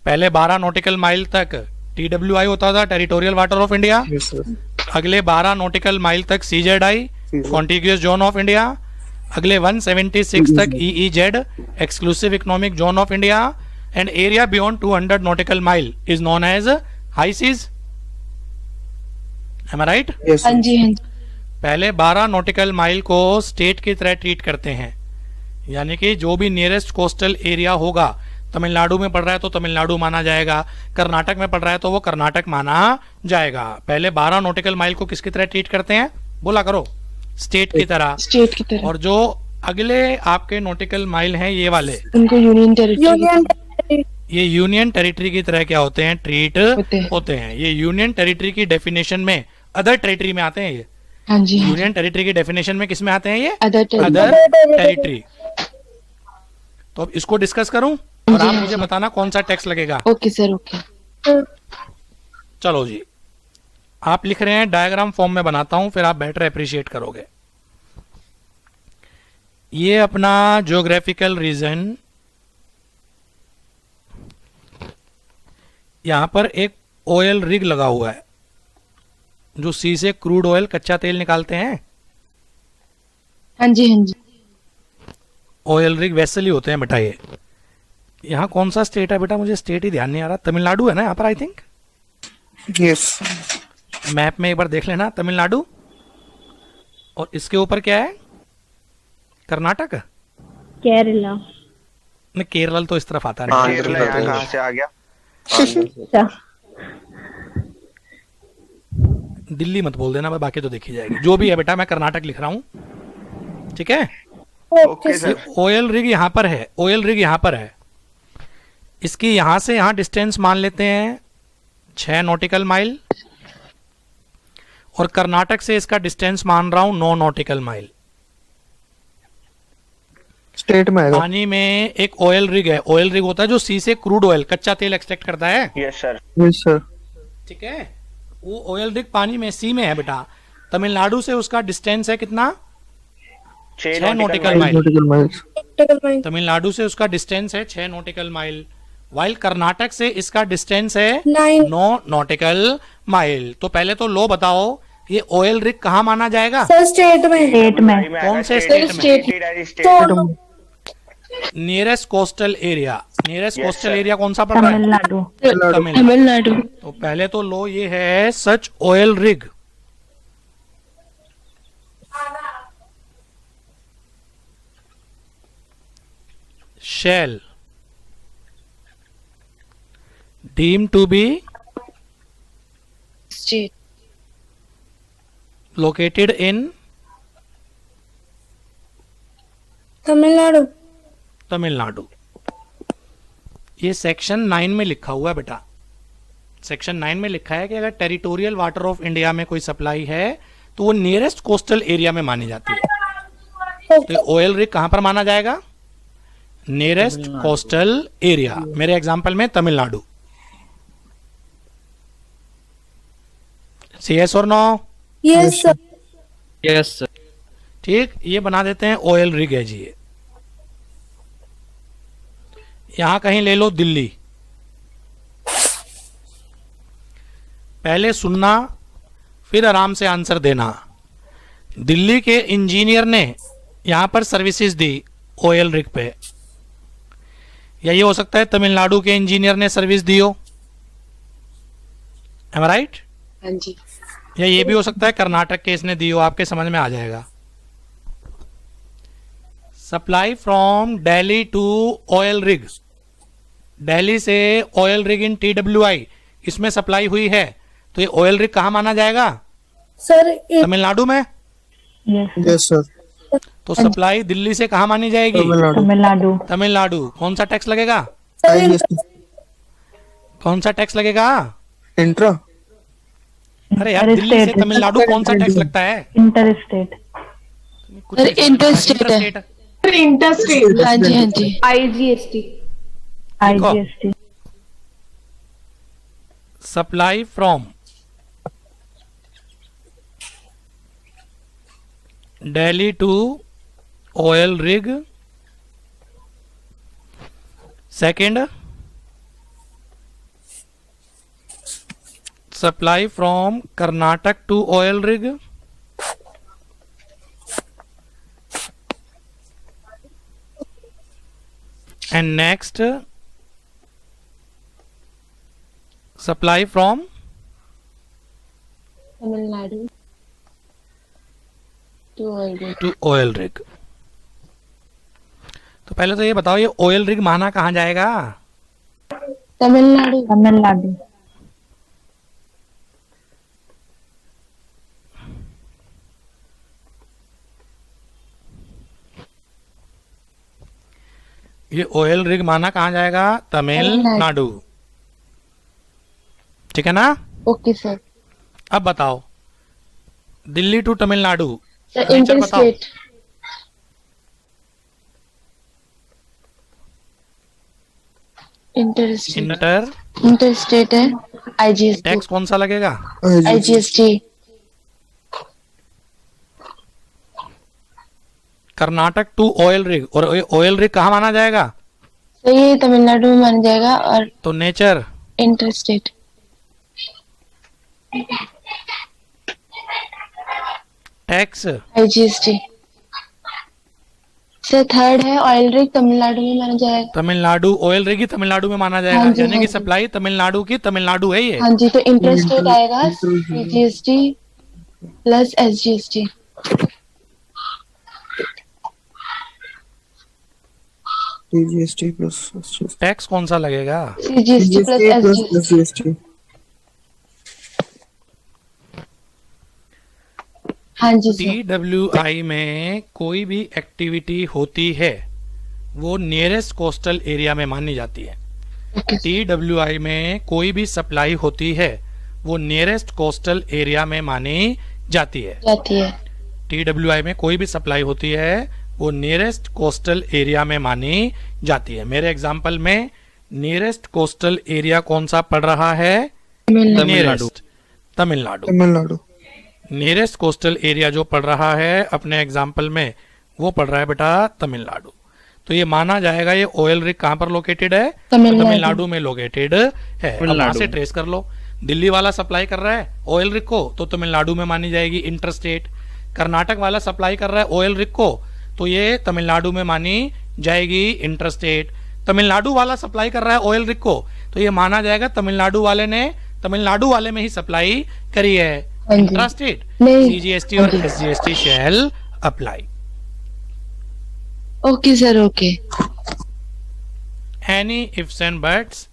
पहले 12 नॉटिकल माइल तक TWI होता था, territorial water of India. Yes sir. अगले 12 नॉटिकल माइल तक CZI, contiguous zone of India. अगले 176 तक EEZ, exclusive economic zone of India. And area beyond 200 nautical mile is known as high seas. Am I right? Yes हाँ sir. जी हाँ जी। पहले 12 nautical mile को स्टेट की तरह ट्रीट करते हैं, यानी कि जो भी नियरेस्ट कोस्टल एरिया होगा, तमिलनाडु में पड़ रहा है तो तमिलनाडु माना जाएगा, कर्नाटक में पड़ रहा है तो वो कर्नाटक माना जाएगा। पहले 12 नॉटिकल माइल को किसकी तरह ट्रीट करते हैं? बोला करो। स्टेट की तरह। स्टेट की तरह। और जो अगले आपके नॉटिकल माइल हैं ये वाले, उनको यूनियन टेरिटरी। यूनियन। ये यूनियन टेरिटरी की तरह क्या होते हैं? ट्रीट होते हैं। होते हैं। ये यूनियन टेरिटरी की डेफिनेशन में अदर टेरिटरी में आते हैं। ये हाँ जी। यूनियन टेरिटरी की डेफिनेशन में किस में आते हैं ये? Other other territory. टेरिटरी। तो अब इसको डिस्कस करूं? और आप मुझे बताना कौन सा टैक्स लगेगा। Okay sir, okay. चलो जी, आप लिख रहे हैं, डायग्राम फॉर्म में बनाता हूं, फिर आप बेटर अप्रिशिएट करोगे। ये अपना ज्योग्राफिकल रीजन, यहां पर एक ऑयल रिग लगा हुआ है जो सी से क्रूड ऑयल, कच्चा तेल निकालते हैं। हाँ जी, हाँ जी। ऑयल रिग वैसे ही होते हैं बेटा। ये यहाँ कौन सा स्टेट है बेटा, मुझे स्टेट ही ध्यान नहीं आ रहा। तमिलनाडु है ना यहाँ पर, आई थिंक। यस। मैप में एक बार देख लेना, तमिलनाडु। और इसके ऊपर क्या है, कर्नाटक। केरला। नहीं, केरल तो इस तरफ आता है। केरला यहाँ कहाँ से आ गया? अच्छा। दिल्ली मत बोल देना, बाकी तो देखी जाएगी। जो भी है बेटा, मैं कर्नाटक लिख रहा हूं, ठीक है। Okay sir. ऑयल रिग यहाँ पर है, ऑयल रिग यहाँ पर है। इसकी यहां से यहां डिस्टेंस मान लेते हैं 6 नॉटिकल माइल, और कर्नाटक से इसका डिस्टेंस मान रहा हूं 9 नॉटिकल माइल। स्टेट में आएगा। पानी में एक ऑयल रिग है। ऑयल रिग होता है जो सी से क्रूड ऑयल, कच्चा तेल एक्सट्रैक्ट करता है, यस सर। Yes sir. ठीक है। वो ऑयल रिग पानी में, सी में है बेटा। तमिलनाडु से उसका डिस्टेंस है कितना, 6 nautical mile. Nautical miles. Tamil Nadu से उसका डिस्टेंस है 6 नॉटिकल माइल, वाइल कर्नाटक से इसका डिस्टेंस है 9 नॉटिकल माइल। तो पहले तो लो बताओ, ये ऑयल रिग कहाँ माना जाएगा? सर स्टेट में। स्टेट में। कौन से स्टेट में? तो nearest coastal area. Nearest coastal area कौन सा पड़ रहा है? तमिलनाडु। तमिलनाडु। तमिलनाडु। तो पहले तो लो ये है such oil rig. Shall deemed to be state. located in Tamil Nadu. Tamil Nadu. ये सेक्शन 9 में लिखा हुआ है बेटा। सेक्शन 9 में लिखा है कि अगर टेरिटोरियल वाटर ऑफ इंडिया में कोई सप्लाई है तो वो नियरेस्ट कोस्टल एरिया में मानी जाती है। तो ऑयल रिग कहां पर माना जाएगा? Nearest coastal area. मेरे एग्जांपल में तमिलनाडु। यस और no? Yes sir. Yes sir. ठीक, ये बना देते हैं ऑयल रिग है जी। ये यहां कहीं ले लो दिल्ली। पहले सुनना, फिर आराम से आंसर देना। दिल्ली के इंजीनियर ने यहां पर सर्विसेज दी ऑयल रिग पे, या ये हो सकता है तमिलनाडु के इंजीनियर ने सर्विस दी हो, एम आई राइट? हाँ जी। या ये भी हो सकता है कर्नाटक के इसने दी हो, आपके समझ में आ जाएगा। Supply from Delhi to oil rig. दिल्ली से ऑयल रिग इन TWI इसमें सप्लाई हुई है, तो ये ऑयल रिग कहाँ माना जाएगा? सर तमिलनाडु में। यस। Yes sir. तो सप्लाई दिल्ली से कहाँ मानी जाएगी? तमिलनाडु। तमिलनाडु। तमिलनाडु। कौन सा टैक्स लगेगा? IGST। कौन सा टैक्स लगेगा? इंट्रा। अरे यार, दिल्ली से Interstate। तमिलनाडु कौन सा टैक्स लगता है? Inter state. कुछ अरे इंटरस्टेट है। इंटरस्टेट। हाँ जी, हाँ जी। IGST। IGST। Supply from Delhi to oil rig. Second, supply from Karnataka to oil rig. And next, supply from Tamil Nadu to oil rig. तो पहले तो ये बताओ, ये ऑयल रिग माना कहाँ जाएगा? तमिलनाडु। तमिलनाडु। ये ऑयल रिग माना कहाँ जाएगा? तमिलनाडु। ठीक है ना? Okay sir. अब बताओ, Delhi to Tamil Nadu sir nature बताओ। इंटरस्टेट। इंटर इंटरस्टेट है आईजीएसटी टैक्स कौन सा लगेगा? IGST Karnataka to oil rig, और ऑयल रिग कहाँ माना जाएगा? तो ये तमिलनाडु में माना जाएगा। और तो nature interstate tax IGST sir third है ऑयल रिग तमिलनाडु में माना जाएगा। तमिलनाडु, ऑयल रिग ही तमिलनाडु में माना जाएगा, हाँ जी, यानी हाँ कि जी। सप्लाई तमिलनाडु की तमिलनाडु है ये। हाँ जी, तो इंटरस्टेट आएगा CGST plus SGST. GST plus tax कौन सा लगेगा? CGST plus SGST. जीएसटी। हाँ जी सर। TWI में कोई भी एक्टिविटी होती है वो नियरेस्ट कोस्टल एरिया में मानी जाती है। Okay sir. TWI में कोई भी सप्लाई होती है वो नियरेस्ट कोस्टल एरिया में मानी जाती है। जाती है। TWI में कोई भी सप्लाई होती है वो नियरेस्ट कोस्टल एरिया में मानी जाती है। मेरे एग्जांपल में नियरेस्ट कोस्टल एरिया कौन सा पड़ रहा है? Nearest Tamil Nadu. Tamil Nadu. Nearest coastal area जो पड़ रहा है अपने एग्जाम्पल में वो पड़ रहा है बेटा तमिलनाडु। तो ये माना जाएगा ये ऑयल रिग कहाँ पर लोकेटेड है? तमिलनाडु में लोकेटेड है। अब वहां से ट्रेस कर लो, दिल्ली वाला सप्लाई कर रहा है ऑयल रिग को तो तमिलनाडु में मानी जाएगी इंटरस्टेट। कर्नाटक वाला सप्लाई कर रहा है ऑयल रिग को तो ये तमिलनाडु में मानी जाएगी इंटरस्टेट। तमिलनाडु वाला सप्लाई कर रहा है ऑयल रिग को तो ये माना जाएगा तमिलनाडु वाले ने तमिलनाडु वाले में ही सप्लाई करी है। हाँ जी। इंट्रास्टेट नहीं। सीजीएसटी और SGST shall apply. Okay sir okay. Any ifs and buts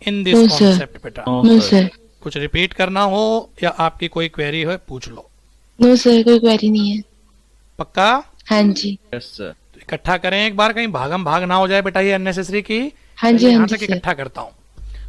in No, this sir. Concept बेटा? No sir. कुछ रिपीट करना हो या आपकी कोई क्वेरी हो पूछ लो। नो सर कोई क्वेरी नहीं है। पक्का? हाँ जी। तो इकट्ठा करें एक बार, कहीं भागम भाग ना हो जाए बेटा ये अननेसेसरी की। हाँ जी, चलिए, हाँ यहाँ जी, तक सर। इकट्ठा करता हूँ।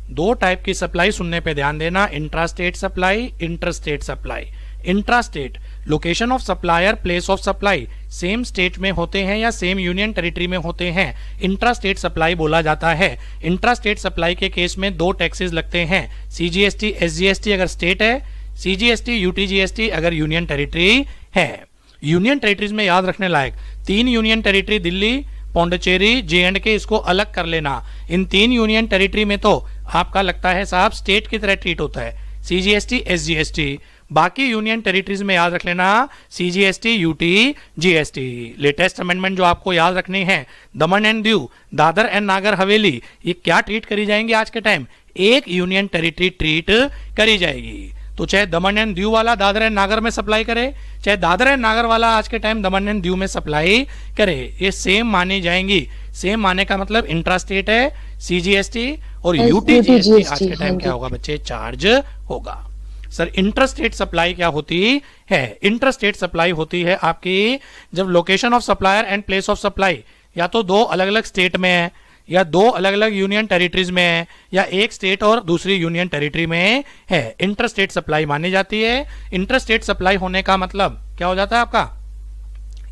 दो टाइप की सप्लाई सुनने पे ध्यान देना, intrastate supply, interstate supply. Intrastate location of supplier, place of supply same state में होते हैं या सेम यूनियन टेरिटरी में होते हैं, इंट्रास्टेट सप्लाई बोला जाता है। इंट्रास्टेट सप्लाई के केस में दो टैक्सेस लगते हैं, सीजीएसटी एसजीएसटी अगर स्टेट है, सीजीएसटी यूटीजीएसटी अगर यूनियन टेरिटरी है। यूनियन टेरिटरीज में याद रखने लायक 3 यूनियन टेरिटरी दिल्ली, पौंडचेरी, J&K, इसको अलग कर लेना। इन 3 यूनियन टेरिटरी में तो आपका लगता है साहब स्टेट की तरह ट्रीट होता है सीजीएसटी एसजीएसटी। बाकी यूनियन टेरिटरीज में याद रख लेना CGST UT GST. Latest amendment जो आपको याद रखनी है, दमन एंड दीव, दादर एंड नागर हवेली, ये क्या ट्रीट करी जाएंगी आज के टाइम? एक यूनियन टेरिटरी ट्रीट करी जाएगी। तो चाहे दमन एंड दीव वाला दादर एंड नागर में सप्लाई करे, चाहे दादर एंड नागर वाला आज के टाइम दमन एंड दीव में सप्लाई करे, ये सेम मानी जाएंगी। सेम माने का मतलब इंट्रास्टेट है सीजीएसटी और यूटीजीएसटी आज के टाइम क्या होगा बच्चे? चार्ज होगा। सर इंटरस्टेट सप्लाई क्या होती है? इंटरस्टेट सप्लाई होती है आपकी जब location of supplier and place of supply या तो दो अलग अलग स्टेट में है, या दो अलग अलग यूनियन टेरिटरीज में है, या एक स्टेट और दूसरी यूनियन टेरिटरी में है, इंटरस्टेट सप्लाई मानी जाती है। इंटरस्टेट सप्लाई होने का मतलब क्या हो जाता है आपका?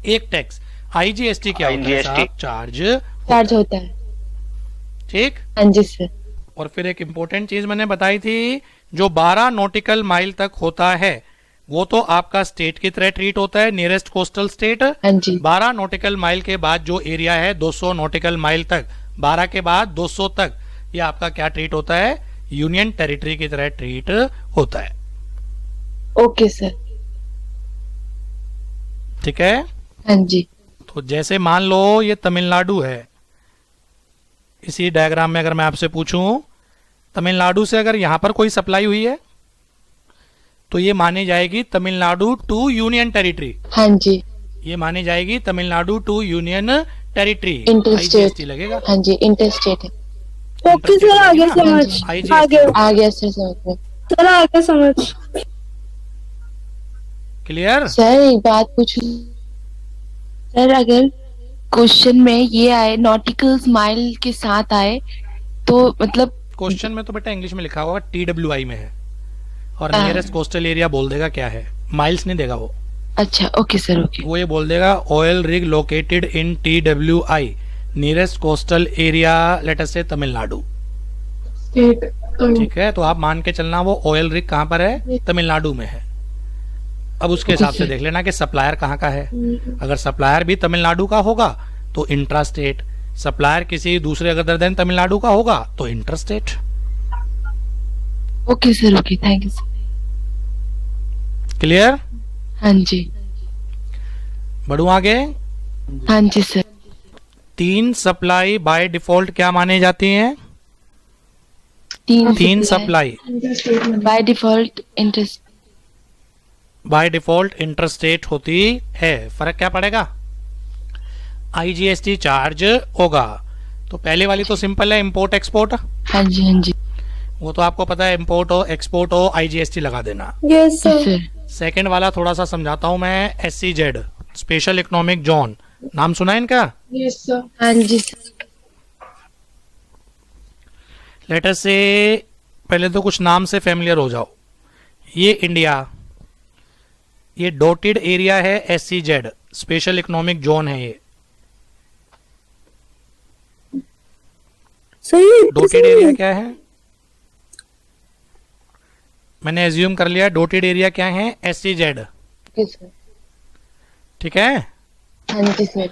एक टैक्स आईजीएसटी क्या होता है साहब? चार्ज होता है। ठीक। हाँ जी सर। और फिर एक इंपॉर्टेंट चीज मैंने बताई थी, जो 12 नॉटिकल माइल तक होता है वो तो आपका स्टेट की तरह ट्रीट होता है, नियरेस्ट कोस्टल स्टेट। हाँ जी। 12 नॉटिकल माइल के बाद जो एरिया है 200 नॉटिकल माइल तक, 12 के बाद 200 तक, ये आपका क्या ट्रीट होता है? यूनियन टेरिटरी की तरह ट्रीट होता है। Okay sir. ठीक है। हाँ जी। तो जैसे मान लो ये तमिलनाडु है, इसी डायग्राम में अगर मैं आपसे पूछूं तमिलनाडु से अगर यहां पर कोई सप्लाई हुई है तो ये मानी जाएगी तमिलनाडु टू यूनियन टेरिटरी। हाँ जी। ये मानी जाएगी Tamil Nadu to union territory. Interstate IGST लगेगा। हाँ जी इंटरस्टेट है। ओके सर आ गया समझ। IGST आ गया आ गया सर समझ में। सर आ गया समझ। क्लियर? सर एक बात पूछूं सर, अगर क्वेश्चन में ये आए नॉटिकल्स माइल के साथ आए तो मतलब क्वेश्चन में तो बेटा इंग्लिश में लिखा होगा TWI में है, और हाँ। नियरेस्ट कोस्टल एरिया बोल देगा क्या है, माइल्स नहीं देगा वो। अच्छा ओके सर ओके। वो ये बोल देगा oil rig located in TWI nearest coastal area let us से तमिलनाडु। ठीक है, तो आप मान के चलना वो ऑयल रिग कहाँ पर है, तमिलनाडु में है। अब उसके हिसाब से देख लेना कि सप्लायर कहाँ का है। अगर सप्लायर भी तमिलनाडु का होगा तो इंट्रा स्टेट, सप्लायर किसी दूसरे अदर देन तमिलनाडु का होगा तो inter state. Okay sir, okay, thank you sir. Clear? हाँ जी, बढ़ू आगे। हाँ जी सर। 3 सप्लाई बाय डिफॉल्ट क्या माने जाती हैं? 3 supply by default interest. Bye default interstate होती है। फर्क क्या पड़ेगा? आईजीएसटी चार्ज होगा। तो पहले वाली तो सिंपल है, इंपोर्ट एक्सपोर्ट, हाँ जी, हाँ जी। वो तो आपको पता है, इंपोर्ट हो एक्सपोर्ट हो आईजीएसटी लगा देना। Yes sir. सर सेकंड वाला थोड़ा सा समझाता हूं मैं। एससीजेड, स्पेशल इकोनॉमिक जोन, नाम सुना है इनका? Yes sir. हाँ जी सर। लेटर से पहले तो कुछ नाम से फेमिलियर हो जाओ। ये इंडिया, ये डॉटेड एरिया है एससीजेड, स्पेशल इकोनॉमिक जोन है ये। सही। डॉटेड एरिया क्या है? मैंने एज्यूम कर लिया डॉटेड एरिया क्या है, एससीजेड। Okay sir. ठीक है। हाँ जी सर।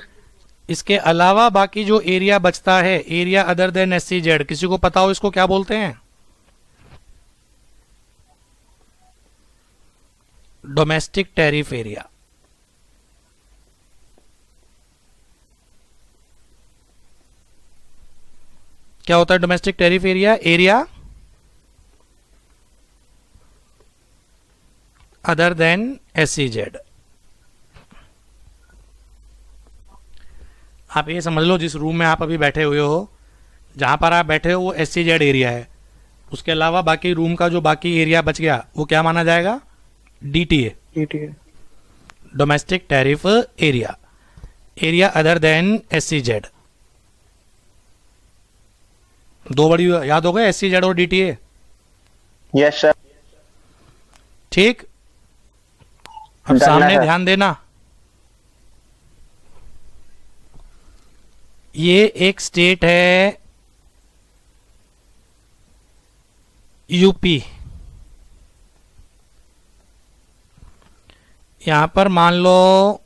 इसके अलावा बाकी जो एरिया बचता है, एरिया अदर देन एससीजेड, किसी को पता हो इसको क्या बोलते हैं? Domestic tariff area. क्या होता है domestic tariff area? Area other than SCZ. आप ये समझ लो, जिस रूम में आप अभी बैठे हुए हो, जहां पर आप बैठे हो वो एससीजेड एरिया है। उसके अलावा बाकी रूम का जो बाकी एरिया बच गया वो क्या माना जाएगा? DTA, DTA। Domestic tariff area, area other than SCZ. दो बड़ी याद हो गए, एससीजेड और डीटीए। Yes sir. ठीक, अब डन सामने है। ध्यान देना। ये एक स्टेट है यूपी। यहां पर मान लो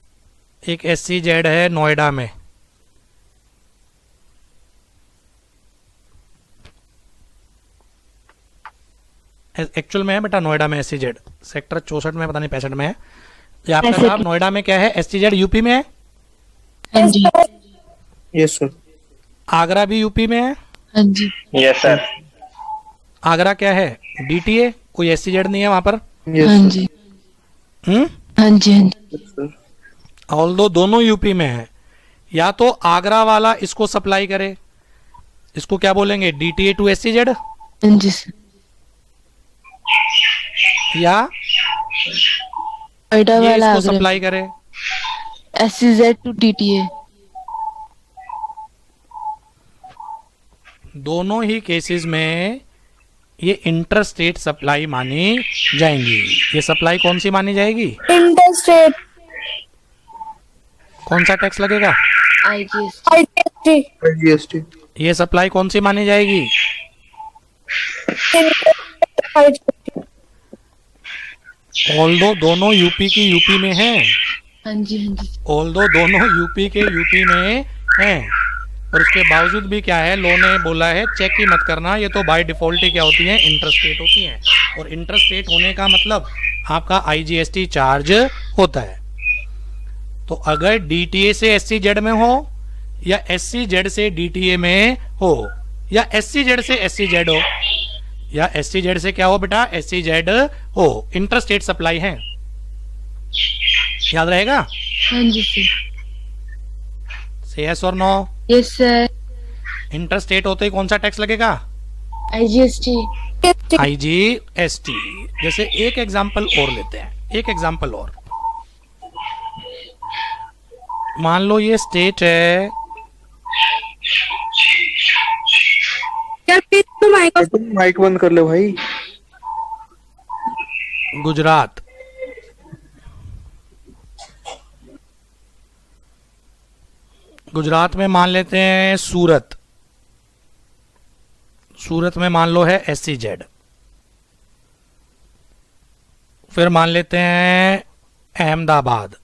एक एससीजेड है नोएडा में। एक्चुअल में है बेटा नोएडा में एससीजेड, सेक्टर 64 में, पता नहीं 65 में है। ये आपका साहब नोएडा में क्या है, एससीजेड यूपी में है। हाँ जी, यस सर। आगरा भी यूपी में है। हाँ जी। Yes sir. आगरा क्या है, डीटीए, कोई एससीजेड नहीं है वहां पर। यस हाँ सर। जी, हम्म, हाँ जी, हाँ जी। Yes sir. ऑल्दो दोनों यूपी में है। या तो आगरा वाला इसको सप्लाई करे, इसको क्या बोलेंगे, डीटीए टू एससीजेड, हाँ जी सर। या नोएडा ये वाला इसको आगरा, सप्लाई करे। SCZ to DTA. दोनों ही केसेस में ये इंटर स्टेट सप्लाई मानी जाएंगी। ये सप्लाई कौन सी मानी जाएगी? Inter state. कौन सा टैक्स लगेगा? आईजीएसटी। आईजीएसटी। GST। ये सप्लाई कौन सी मानी जाएगी? ऑल्दो दोनों यूपी की यूपी में है, हाँ जी, हाँ जी। ऑल्दो दोनों यूपी के यूपी में हैं, और उसके बावजूद भी क्या है, लॉ ने बोला है चेक ही मत करना, ये तो बाय डिफॉल्ट ही क्या होती है, इंटर स्टेट होती हैं। और इंटर स्टेट होने का मतलब आपका आईजीएसटी चार्ज होता है। तो अगर डीटीए से एससीजेड में हो, या एससीजेड से डीटीए में हो, या एससीजेड से एससीजेड हो, या एससीजेड से क्या हो बेटा, एससीजेड हो, इंटर स्टेट सप्लाई है। याद रहेगा? हाँ जी सर। से यस और no? Yes sir. Inter state होते ही कौन सा टैक्स लगेगा? आईजीएसटी। आईजीएसटी। जैसे एक एग्जांपल और लेते हैं, एक एग्जांपल और। मान लो ये स्टेट है तुम माइक बंद कर ले भाई। गुजरात। गुजरात में मान लेते हैं सूरत। सूरत में मान लो है SCZ, फिर मान लेते हैं अहमदाबाद,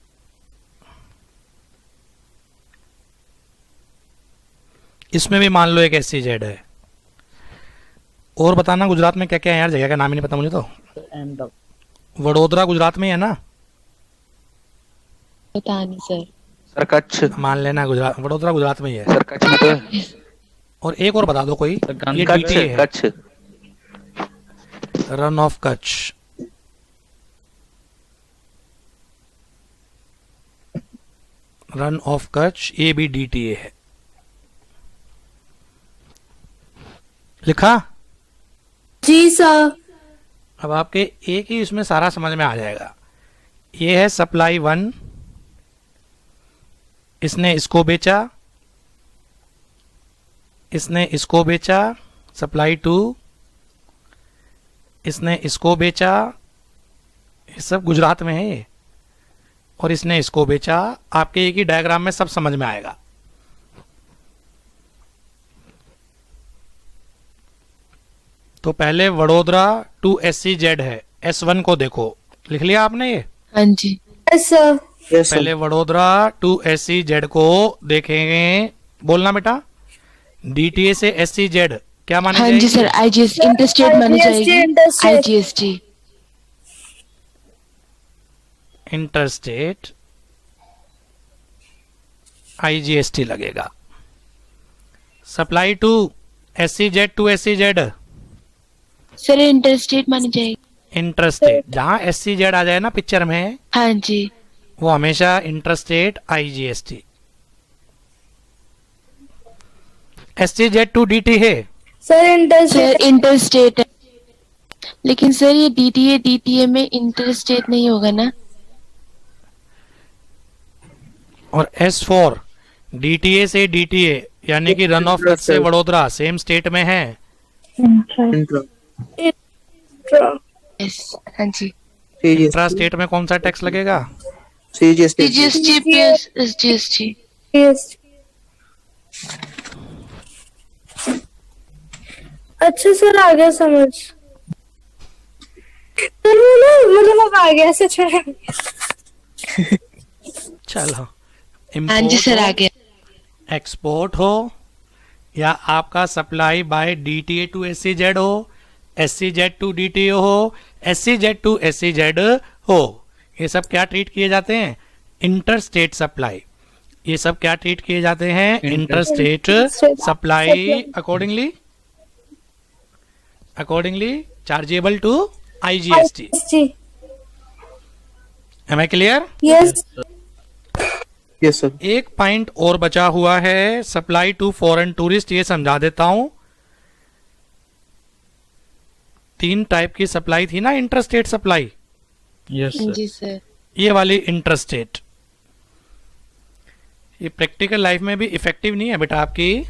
इसमें भी मान लो एक SCZ है। और बताना गुजरात में क्या क्या है यार, जगह का नाम ही नहीं पता मुझे तो। वडोदरा गुजरात में ही है ना? पता नहीं सर। सर कच्छ। मान लेना गुजरात, वडोदरा गुजरात में ही है। सर कच्छ में तो है। और एक और बता दो कोई, ये कच्छ DTA है, Kutch. Run of Kutch. Run of Kutch, ये भी DTA है। लिखा? जी सर। अब आपके एक ही इसमें सारा समझ में आ जाएगा। ये है सप्लाई 1, इसने इसको बेचा, इसने इसको बेचा, सप्लाई 2, इसने इसको बेचा, ये सब गुजरात में है ये, और इसने इसको बेचा। आपके एक ही डायग्राम में सब समझ में आएगा। तो पहले वडोदरा टू SCZ है, S1 को देखो, लिख लिया आपने ये? हाँ जी। Yes sir. Yes sir. पहले वडोदरा टू SCZ को देखेंगे, बोलना बेटा। DTA से SCZ क्या माने हाँ जी सर, IGS इंटरस्टेट मानी जाएगी। IGST। इंटरस्टेट, IGST लगेगा। Supply to SCZ to SCZ, sir interstate मानी जाएगी। इंटरस्टेट, जहां SCZ आ जाए ना पिक्चर में, हाँ जी। वो हमेशा interstate IGST। SCZ to DT है, सर इंटरस्टेट है, लेकिन सर ये DTA में इंटरस्टेट नहीं होगा ना? और S4 DTA से DTA यानी कि रन ऑफ कच्छ से वडोदरा सेम स्टेट में है। इंट्रा यस, हाँ जी। इंट्रा स्टेट में कौन सा टैक्स लगेगा? CGST plus SGST। अच्छा सर, आ गया समझ। सर वो ना मतलब अब आ गया सच में। चलो, हाँ जी सर, आ गया। एक्सपोर्ट हो या आपका supply by DTA to SCZ हो, SCZ टू DTA हो, SCZ टू SCZ हो, ये सब क्या ट्रीट किए जाते हैं? Inter state supply. ये सब क्या ट्रीट किए जाते हैं? Inter state supply. Accordingly chargeable to IGST। Am I clear? Yes. Yes sir. एक पॉइंट और बचा हुआ है, सप्लाई टू फॉरेन टूरिस्ट, ये समझा देता हूं। 3 टाइप की सप्लाई थी ना, इंटरस्टेट सप्लाई। यस हाँ जी सर। ये वाली इंटरस्टेट, ये प्रैक्टिकल लाइफ में भी इफेक्टिव नहीं है बेटा आपकी,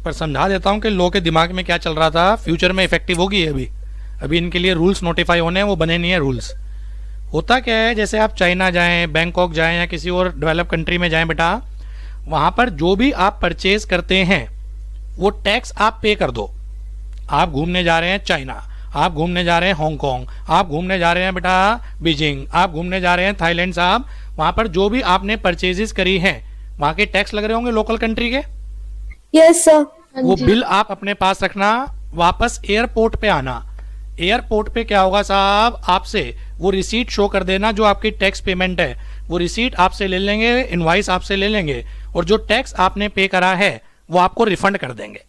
पर समझा देता हूं कि लोगों के दिमाग में क्या चल रहा था। फ्यूचर में इफेक्टिव होगी। अभी इनके लिए रूल्स नोटिफाई होने हैं, वो बने नहीं है रूल्स। होता क्या है, जैसे आप चाइना जाएं, बैंकॉक जाएं या किसी और डेवलप कंट्री में जाएं बेटा, वहां पर जो भी आप परचेज करते हैं वो टैक्स आप पे कर दो। आप घूमने जा रहे हैं चाइना, आप घूमने जा रहे हैं हांगकांग, आप घूमने जा रहे हैं बेटा बीजिंग, आप घूमने जा रहे हैं थाईलैंड साहब, वहां पर जो भी आपने परचेजेस करी हैं वहां के टैक्स लग रहे होंगे लोकल कंट्री के। Yes sir. वो बिल आप अपने पास रखना, वापस एयरपोर्ट पे आना। एयरपोर्ट पे क्या होगा साहब, आपसे वो रिसीट शो कर देना, जो आपकी टैक्स पेमेंट है वो रिसीट आपसे ले लेंगे, इनवाइस आपसे ले लेंगे, और जो टैक्स आपने पे करा है वो आपको रिफंड कर देंगे।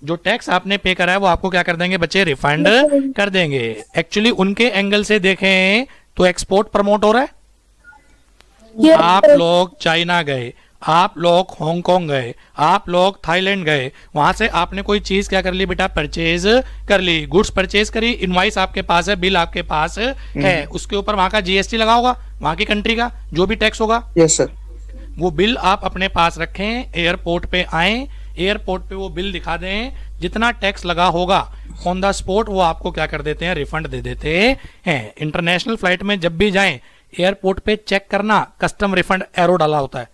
जो टैक्स आपने पे करा है वो आपको क्या कर देंगे बच्चे, रिफंड कर देंगे। एक्चुअली उनके एंगल से देखें तो एक्सपोर्ट प्रमोट हो रहा है। आप लोग चाइना गए, आप लोग हांगकांग गए, आप लोग थाईलैंड गए, वहां से आपने कोई चीज क्या कर ली बेटा, परचेज कर ली, गुड्स परचेज करी, इनवाइस आपके पास है, बिल आपके पास है, उसके ऊपर वहां का GST लगा होगा, वहां की कंट्री का जो भी टैक्स होगा। Yes sir. वो बिल आप अपने पास रखें, एयरपोर्ट पे आए, एयरपोर्ट पे वो बिल दिखा दें, जितना टैक्स लगा होगा ऑन द स्पॉट वो आपको क्या कर देते हैं, रिफंड दे देते हैं। इंटरनेशनल फ्लाइट में जब भी जाएं एयरपोर्ट पे चेक करना, कस्टम रिफंड एरो डाला होता है।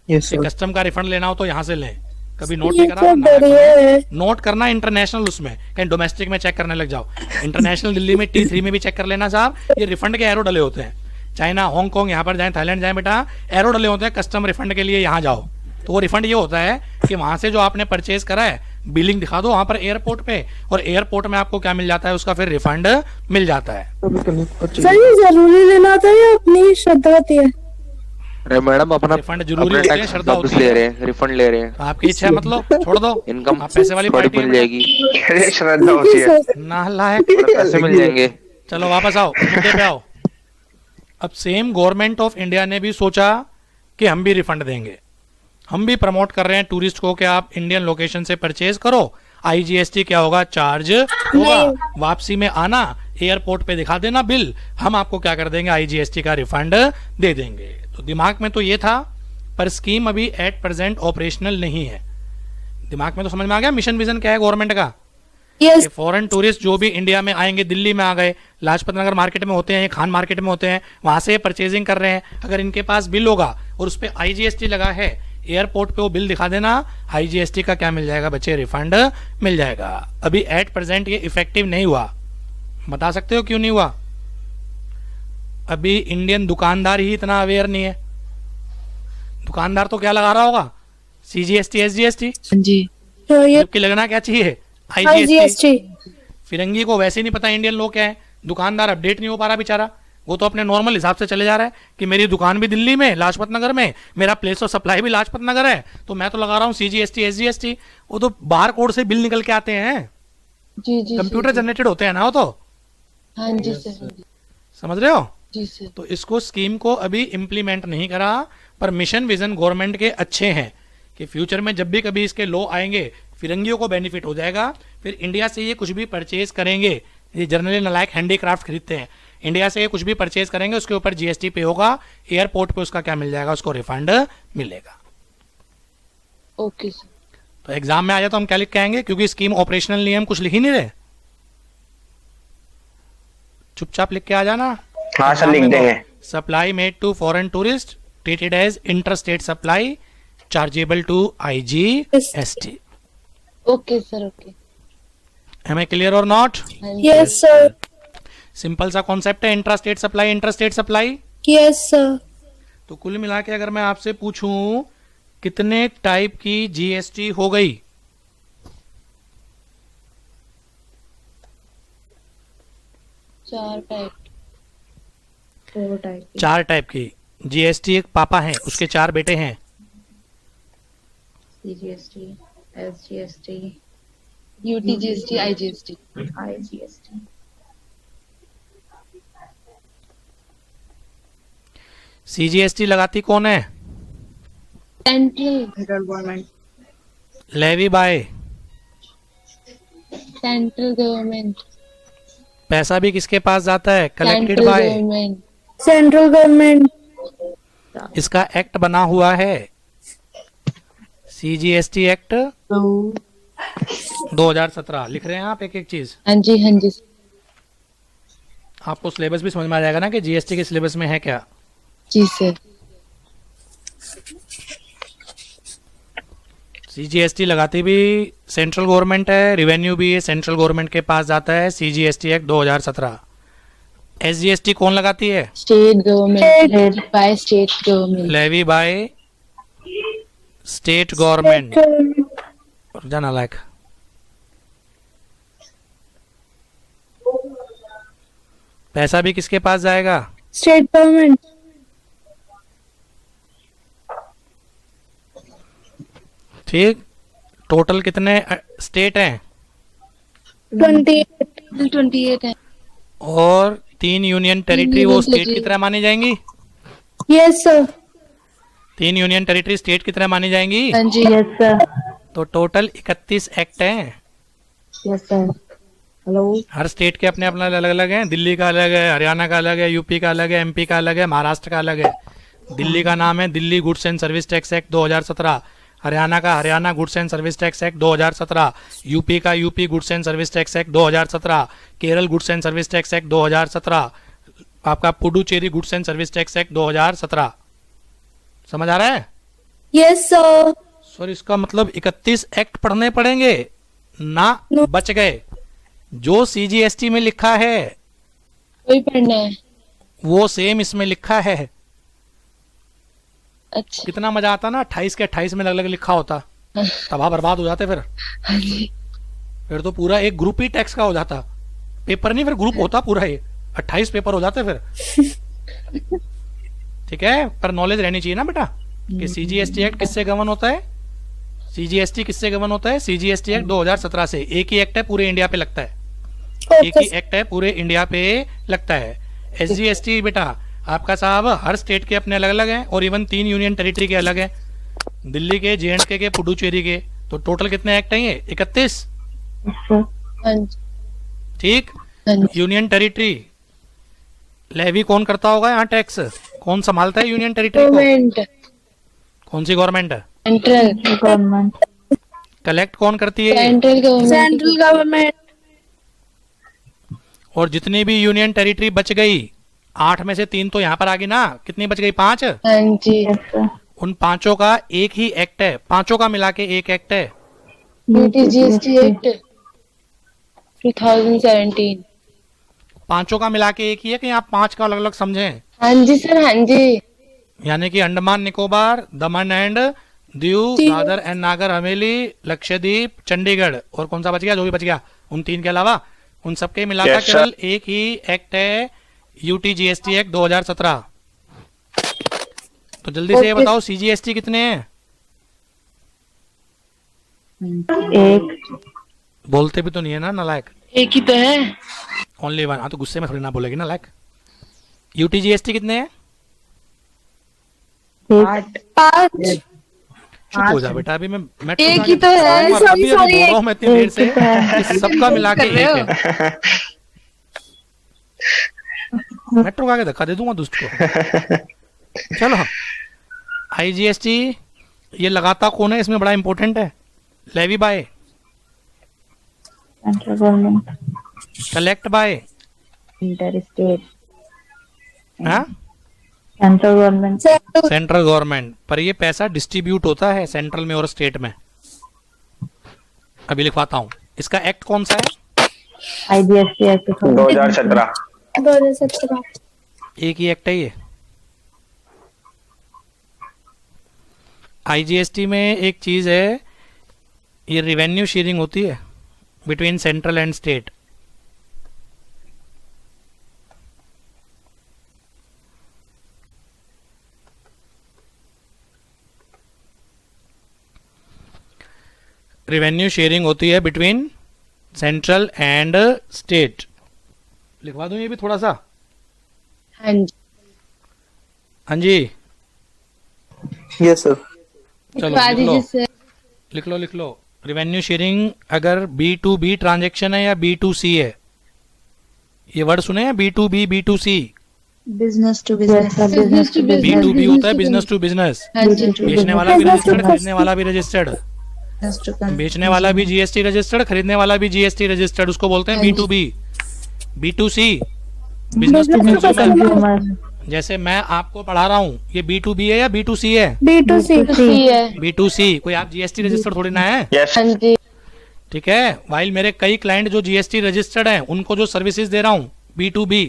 Yes sir. कस्टम का रिफंड लेना हो तो यहां से लें, कभी नोट नहीं करा तो बढ़िया है। नोट करना इंटरनेशनल, उसमें कहीं डोमेस्टिक में चेक करने लग जाओ। इंटरनेशनल दिल्ली में T3 में भी चेक कर लेना साहब, ये रिफंड के एरो डले होते हैं। चाइना, हांगकांग, यहाँ पर जाएं, थाईलैंड जाएं बेटा, एरो डले होते हैं कस्टम रिफंड के लिए, यहाँ जाओ। तो वो रिफंड ये होता है कि वहां से जो आपने परचेज करा है बिलिंग दिखा दो वहां पर एयरपोर्ट पे, और एयरपोर्ट में आपको क्या मिल जाता है, उसका फिर रिफंड मिल जाता है। सर ये जरूरी लेना था या अपनी श्रद्धा होती है? अरे मैडम अपना रिफंड जरूरी होते हैं, श्रद्धा वापस होती ले है। रहे हैं, रिफंड ले रहे हैं, तो आपकी इच्छा है, मतलब छोड़ दो, इनकम आप पैसे वाली थोड़ी पार्टी मिल है जाएगी, श्रद्धा होती है। नालायक। पैसे मिल जाएंगे। चलो वापस आओ, मुद्दे पे आओ। अब सेम गवर्नमेंट ऑफ इंडिया ने भी सोचा कि हम भी रिफंड देंगे, हम भी प्रमोट कर रहे हैं टूरिस्ट को कि आप इंडियन लोकेशन से परचेज करो, IGST क्या होगा, चार्ज होगा, वापसी में आना एयरपोर्ट पे दिखा देना बिल, हम आपको क्या कर देंगे, IGST का रिफंड दे देंगे। तो दिमाग में तो ये था, पर स्कीम अभी एट प्रेजेंट ऑपरेशनल नहीं है। दिमाग में तो समझ में आ गया मिशन विजन क्या है गवर्नमेंट का। यस फॉरेन टूरिस्ट जो भी इंडिया में आएंगे, दिल्ली में आ गए, लाजपत नगर मार्केट में होते हैं, खान मार्केट में होते हैं, वहां से परचेजिंग कर रहे हैं, अगर इनके पास बिल होगा और उस पर IGST लगा है, एयरपोर्ट पे वो बिल दिखा देना, IGST का क्या मिल जाएगा बच्चे, रिफंड मिल जाएगा। अभी एट प्रेजेंट ये इफेक्टिव नहीं हुआ, बता सकते हो क्यों नहीं हुआ? अभी इंडियन दुकानदार ही इतना अवेयर नहीं है। दुकानदार तो क्या लगा रहा होगा, CGST SGST, हाँ जी। तो ये जबकि लगना क्या चाहिए, IGST IGST। फिरंगी को वैसे ही नहीं पता इंडियन लोग क्या है, दुकानदार अपडेट नहीं हो पा रहा बेचारा, वो तो अपने नॉर्मल हिसाब से चले जा रहा है कि मेरी दुकान भी दिल्ली में लाजपत नगर में, मेरा प्लेस ऑफ सप्लाई भी लाजपत नगर है, तो मैं तो लगा रहा हूँ CGST SGST। वो तो बार कोड से बिल निकल के आते हैं, जी जी कंप्यूटर जनरेटेड होते हैं ना वो तो, हाँ जी सर, समझ रहे हो? जी सर। तो इसको स्कीम को अभी इम्प्लीमेंट नहीं करा, पर मिशन विजन गवर्नमेंट के अच्छे हैं कि फ्यूचर में जब भी कभी इसके लॉ आएंगे फिरंगियों को बेनिफिट हो जाएगा। फिर इंडिया से ये कुछ भी परचेज करेंगे, ये जनरली नालायक हैंडीक्राफ्ट खरीदते हैं, इंडिया से ये कुछ भी परचेज करेंगे उसके ऊपर GST पे होगा, एयरपोर्ट पे उसका क्या मिल जाएगा, उसको रिफंड मिलेगा। Okay sir. तो एग्जाम में आ जाए तो हम क्या लिख के आएंगे, क्योंकि स्कीम ऑपरेशनल नहीं है, हम कुछ लिख ही नहीं रहे, चुपचाप लिख के आ जाना। हाँ सर लिख देंगे। Supply made to foreign tourist treated as inter state supply chargeable to IGST। Okay sir, okay. Am I clear और नॉट? यस सर, सिंपल सा कॉन्सेप्ट है, intra state supply, inter state supply. Yes sir. तो कुल मिला के अगर मैं आपसे पूछूं कितने टाइप की GST हो गई, चार टाइप। 4 टाइप की GST। एक पापा हैं, उसके 4 बेटे हैं, CGST, SGST, UTGST, IGST। IGST. CGST लगाती कौन है? Central government. Levy by. Central government. पैसा भी किसके पास जाता है? Collected central by. Government. Central government. इसका एक्ट बना हुआ है CGST एक्ट 2017। लिख रहे हैं आप एक एक चीज, हाँ जी, हाँ जी। आपको सिलेबस भी समझ में आ जाएगा ना कि GST के सिलेबस में है क्या। जी सर। CGST लगाती भी सेंट्रल गवर्नमेंट है, रेवेन्यू भी सेंट्रल गवर्नमेंट के पास जाता है, CGST एक्ट 2017। SGST कौन लगाती है? State government, by state government. Levy by state government. जाना लायक पैसा भी किसके पास जाएगा? State government. ठीक। टोटल कितने स्टेट हैं? 28 है। और 3 यूनियन टेरिटरी, वो स्टेट की तरह मानी जाएंगी? Yes sir. 3 union territory state की तरह मानी जाएंगी? हाँ जी। Yes sir. तो टोटल 31 एक्ट हैं। Yes sir. Hello. हर स्टेट के अपने अपने अलग अलग हैं, दिल्ली का अलग है, हरियाणा का अलग है, यूपी का अलग है, MP का अलग है, महाराष्ट्र का अलग है। दिल्ली का नाम है Delhi goods and service tax act 2017, Haryana का Haryana goods and service tax act 2017, UP का UP goods and service tax act 2017, Kerala goods and service tax act 2017, आपका Puducherry goods and service tax act 2017। समझ आ रहा है? Yes sir. सर इसका मतलब 31 एक्ट पढ़ने पड़ेंगे ना? बच गए। जो सीजीएसटी में लिखा है वही पढ़ना है। वो सेम इसमें लिखा है। अच्छा। कितना मजा आता ना 28 के 28 में अलग अलग लिखा होता, तबाह बर्बाद हो जाते फिर। हाँ जी। फिर तो पूरा एक ग्रुप ही टैक्स का हो जाता, पेपर नहीं फिर ग्रुप होता पूरा, ये 28 पेपर हो जाते फिर। ठीक है, पर नॉलेज रहनी चाहिए ना बेटा कि सीजीएसटी एक्ट किससे गवर्न होता है। सीजीएसटी किससे गवर्न होता है? सीजीएसटी एक्ट 2017 से। एक ही एक्ट है, पूरे इंडिया पे लगता है। एक ही एक्ट है, पूरे इंडिया पे लगता है। एसजीएसटी बेटा आपका साहब हर स्टेट के अपने अलग अलग हैं, और इवन 3 यूनियन टेरिटरी के अलग हैं, दिल्ली के, जेएंडके के, पुडुचेरी के। तो टोटल कितने एक्ट हैं ये? 31। हाँ जी। ठीक। हाँ जी। यूनियन टेरिटरी लेवी कौन करता होगा यहाँ? टैक्स कौन संभालता है यूनियन टेरिटरी को? गवर्नमेंट। कौन सी गवर्नमेंट? Central government. कलेक्ट कौन करती है? Central government. Central government. और जितनी भी यूनियन टेरिटरी बच गई, 8 में से 3 तो यहाँ पर आ गई ना, कितनी बच गई? 5। हाँ जी। उन 5 का एक ही एक्ट है, 5 का मिला के एक एक्ट है। GST act 2017। 5 का मिला के एक ही है कि आप 5 का अलग अलग समझें? हाँ जी सर, हाँ जी। यानी कि अंडमान निकोबार, दमन एंड दीव, दादर एंड नागर हवेली, लक्षद्वीप, चंडीगढ़, और कौन सा बच गया? जो भी बच गया उन 3 के अलावा, उन सबके मिलाकर Yes, sir. केवल एक ही एक्ट है, यूटीजीएसटी एक्ट 2017। तो जल्दी से ये बताओ सीजीएसटी कितने हैं? एक। बोलते भी तो नहीं है ना नालायक। एक ही तो है। Only one. हाँ तो गुस्से में थोड़ी ना बोलेगी ना लायक। यूटीजीएसटी कितने हैं? 5। चुप हो जा बेटा, अभी मैं एक ही तो है। अभी बोल रहा हूँ मैं इतनी देर से कि सबका मिला के एक है। मेट्रो का आगे धक्का दे दूंगा दुष्ट को। चलो, आईजीएसटी ये लगाता कौन है? इसमें बड़ा इंपॉर्टेंट है। Levy by, central government. Collect by, inter state. हाँ सेंट्रल गवर्नमेंट। Central government. पर ये पैसा डिस्ट्रीब्यूट होता है सेंट्रल में और स्टेट में। अभी लिखवाता हूँ। इसका एक्ट कौन सा है? IGST act 2017। 2017। एक ही एक्ट है ये। आईजीएसटी में एक चीज है, ये रिवेन्यू शेयरिंग होती है between central and state. Revenue sharing होती है बिटवीन सेंट्रल एंड स्टेट। लिखवा दूं ये भी थोड़ा सा? हाँ जी। हाँ जी, Yes, sir. चलो लिखवा लिख लो दीजिए सर। लिख लो लिख लो। रिवेन्यू शेयरिंग अगर B2B ट्रांजैक्शन है या B2C है, ये वर्ड सुने हैं? B2B, B2C। Business to business. Business to business. B2B होता है बिजनेस टू बिजनेस। हाँ जी। बेचने वाला भी रजिस्टर्ड, खरीदने वाला भी रजिस्टर्ड। Business to consumer. बेचने वाला भी जीएसटी रजिस्टर्ड, खरीदने वाला भी जीएसटी रजिस्टर्ड। उसको बोलते हैं B2B। B2C business to consumer. Consumer. जैसे मैं आपको पढ़ा रहा हूँ, ये B2B है या B2C है? B2C। है। B2C। कोई आप जीएसटी रजिस्टर्ड थोड़ी ना है। यस। हाँ जी। ठीक है, वाइल मेरे कई क्लाइंट जो जीएसटी रजिस्टर्ड हैं, उनको जो सर्विसेज दे रहा हूँ B2B।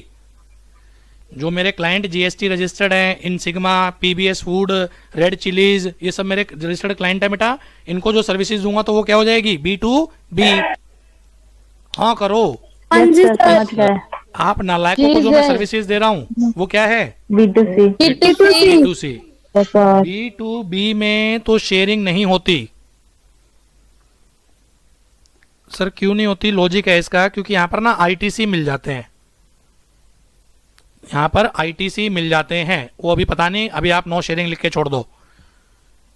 जो मेरे क्लाइंट जीएसटी रजिस्टर्ड हैं, इन Sigma, PBS Food, Red Chillies, ये सब मेरे रजिस्टर्ड क्लाइंट है बेटा। इनको जो सर्विसेज दूंगा तो वो क्या हो जाएगी? B2B। हाँ करो। समझ गए। आप नालायकों को जो मैं ठीक है। सर्विसेज दे रहा हूँ वो क्या है? B2C। B2C। Yes, sir. B2B में तो शेयरिंग नहीं होती। सर क्यों नहीं होती? लॉजिक है इसका, क्योंकि यहाँ पर ना आईटीसी मिल जाते हैं। यहाँ पर आईटीसी मिल जाते हैं, वो अभी पता नहीं, अभी आप नो शेयरिंग लिख के छोड़ दो।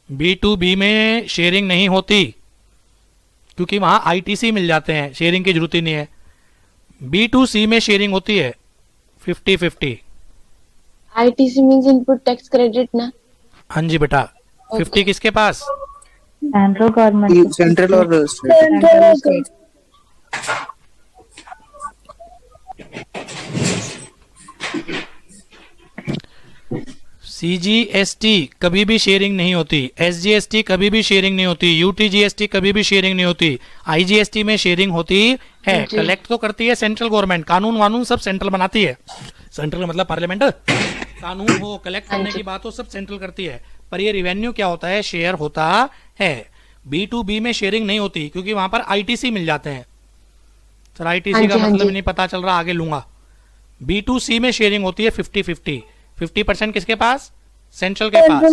B2B में शेयरिंग नहीं होती क्योंकि वहां आईटीसी मिल जाते हैं, शेयरिंग की जरूरत ही नहीं है। B2C में शेयरिंग होती है 50-50। ITC means input tax credit ना? हाँ जी बेटा। 50 किसके पास? Central government. Central और state. Central state. CGST कभी भी शेयरिंग नहीं होती, SGST कभी भी शेयरिंग नहीं होती, UTGST कभी भी शेयरिंग नहीं होती, IGST में शेयरिंग होती है। कलेक्ट तो करती है सेंट्रल गवर्नमेंट, कानून वानून सब सेंट्रल बनाती है। सेंट्रल मतलब पार्लियामेंट, कानून हो, कलेक्ट करने की बात हो, सब सेंट्रल करती है। पर ये रिवेन्यू क्या होता है, शेयर होता है। B2B में शेयरिंग नहीं होती क्योंकि वहां पर ITC मिल जाते हैं। सर ITC का मतलब नहीं पता चल रहा, आगे लूंगा। B2C में शेयरिंग होती है 50-50। 50% किसके पास, सेंट्रल के पास,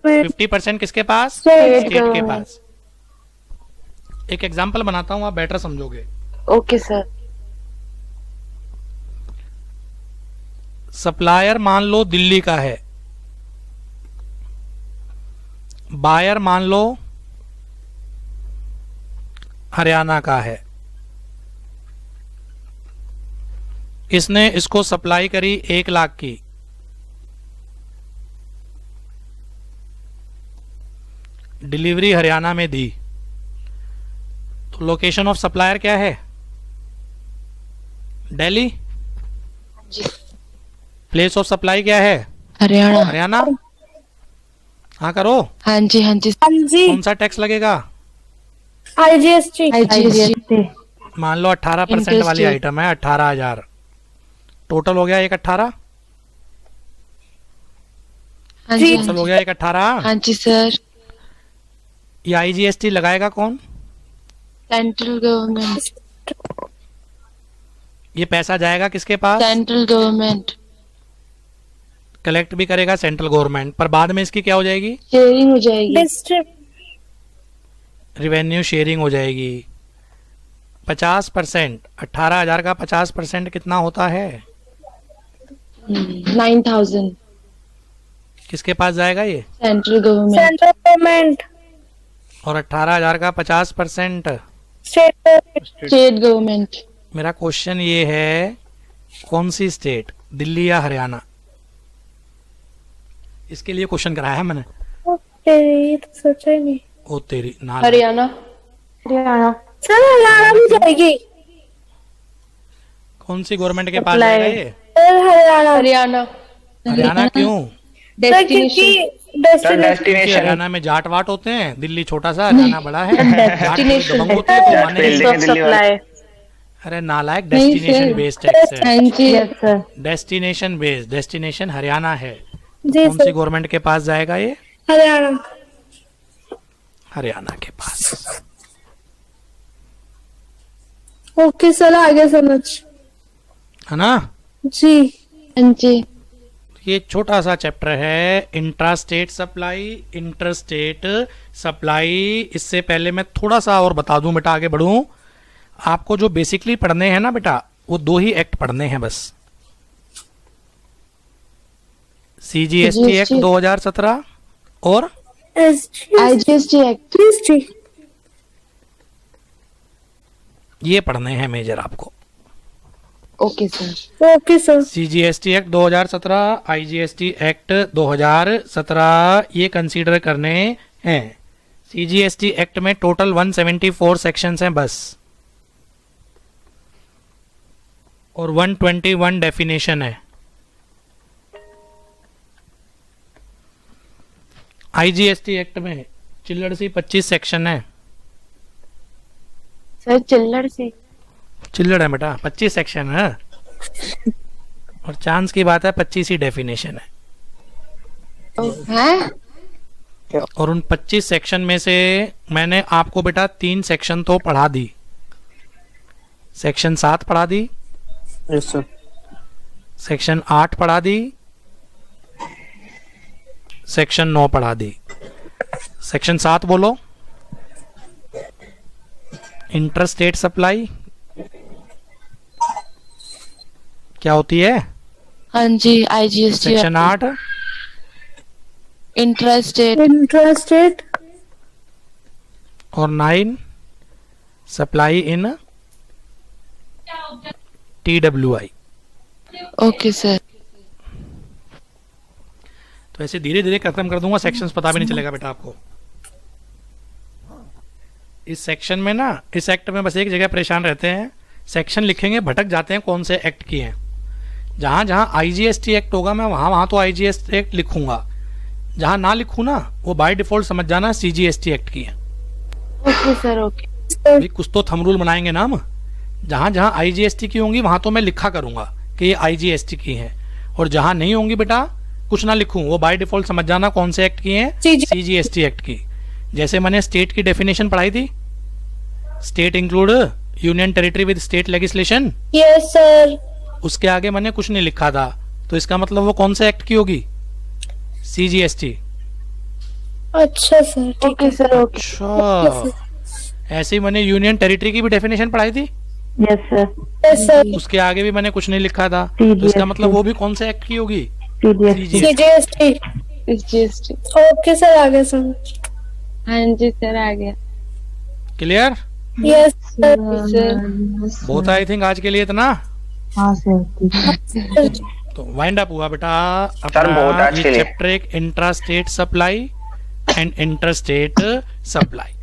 50% किसके पास, स्टेट के पास। एक एग्जांपल बनाता हूं, आप बेटर समझोगे। Okay sir. सप्लायर मान लो दिल्ली का है, बायर मान लो हरियाणा का है। इसने इसको सप्लाई करी 1 लाख की, डिलीवरी हरियाणा में दी, तो लोकेशन ऑफ सप्लायर क्या है, दिल्ली। प्लेस ऑफ सप्लाई क्या है, हरियाणा। हरियाणा। हाँ करो। हाँ जी हाँ जी। कौन सा टैक्स लगेगा, IGST। मान लो 18% वाली आइटम है, 18,000 टोटल हो गया, 1/18। हाँ जी टोटल हो गया 1/18। हाँ जी सर। ये IGST लगाएगा कौन, सेंट्रल गवर्नमेंट। ये पैसा जाएगा किसके पास, सेंट्रल गवर्नमेंट। कलेक्ट भी करेगा सेंट्रल गवर्नमेंट, पर बाद में इसकी क्या हो जाएगी, शेयरिंग हो जाएगी। रिवेन्यू शेयरिंग हो जाएगी। 50%, 18,000 का 50% कितना होता है, 9,000। किसके पास जाएगा ये, सेंट्रल गवर्नमेंट। और 18,000 का 50% स्टेट गवर्नमेंट। मेरा क्वेश्चन ये है, कौन सी स्टेट, दिल्ली या हरियाणा। इसके लिए क्वेश्चन कराया है मैंने। सोचा ही नहीं। ओ तेरी ना, हरियाणा। सर हरियाणा में जाएगी। कौन सी गवर्नमेंट के पास जाएगा ये, सर हरियाणा। हरियाणा क्यों, डेस्टिनेशन। हरियाणा में जाट वाट होते हैं, दिल्ली छोटा सा, हरियाणा बड़ा है। जाट थोड़ी दबंग होते हैं, तो मानेंगे। अरे नालायक, डेस्टिनेशन बेस्ड टैक्स है, डेस्टिनेशन बेस्ड। डेस्टिनेशन हरियाणा है। कौन सी गवर्नमेंट के पास जाएगा ये, हरियाणा। हरियाणा के पास। ओके सर, आगे समझ। है ना, जी हाँ जी। ये छोटा सा चैप्टर है, intra state supply, inter state supply. इससे पहले मैं थोड़ा सा और बता दूं बेटा, आगे बढ़ूं। आपको जो बेसिकली पढ़ने हैं ना बेटा, वो 2 ही एक्ट पढ़ने हैं बस। CGST एक्ट 2017 और IGST एक्ट। ये पढ़ने हैं मेजर आपको। Okay sir. Okay sir. CGST act 2017, IGST act 2017 ये कंसीडर करने हैं। CGST एक्ट में टोटल 174 सेक्शंस हैं बस, और 121 डेफिनेशन है। IGST एक्ट में चिल्लड़ सी 25 सेक्शन है। सर चिल्लड़ से चिल्लड़ है बेटा, 25 सेक्शन है, और चांस की बात है 25 ही डेफिनेशन है। हैं? और उन 25 सेक्शन में से मैंने आपको बेटा 3 सेक्शन तो पढ़ा दी। सेक्शन 7 पढ़ा दी, यस सर। सेक्शन 8 पढ़ा दी, सेक्शन 9 पढ़ा दी। सेक्शन 7 बोलो, इंटर स्टेट सप्लाई क्या होती है, हाँ जी IGST। Section 8 intrastate. और 9 supply in TWI। Okay sir. तो ऐसे धीरे धीरे खत्म कर दूंगा, सेक्शंस पता भी नहीं चलेगा बेटा आपको। इस सेक्शन में ना, इस एक्ट में बस एक जगह परेशान रहते हैं, सेक्शन लिखेंगे भटक जाते हैं कौन से एक्ट की हैं। जहां जहां IGST एक्ट होगा मैं वहां वहां तो IGST एक्ट लिखूंगा, जहां ना लिखूं ना वो बाय डिफॉल्ट समझ जाना CGST एक्ट की है। Okay sir, okay. भाई कुछ तो थंब रूल बनाएंगे ना हम। जहां जहां IGST की होंगी वहां तो मैं लिखा करूंगा कि ये IGST की है, और जहां नहीं होंगी बेटा कुछ ना लिखूं, वो बाय डिफॉल्ट समझ जाना कौन से एक्ट की है, CGST एक्ट की। जैसे मैंने स्टेट की डेफिनेशन पढ़ाई थी, state include union territory with state legislation, yes sir. उसके आगे मैंने कुछ नहीं लिखा था, तो इसका मतलब वो कौन से एक्ट की होगी, CGST। अच्छा सर, ठीक है सर, ओके। अच्छा, ऐसे ही मैंने यूनियन टेरिटरी की भी डेफिनेशन पढ़ाई थी, Yes, sir. Yes sir. उसके आगे भी मैंने कुछ नहीं लिखा था, तो इसका मतलब वो भी कौन से एक्ट की होगी, CGST. CGST। CGST। Okay sir, आ गया समझ। हाँ जी सर, आ गया। क्लियर? Yes sir. बहुत आई थिंक आज के लिए इतना। हाँ सर। तो वाइंड अप हुआ बेटा सर, बहुत आज ये के लिए। चैप्टर एक intra state supply and inter state supply.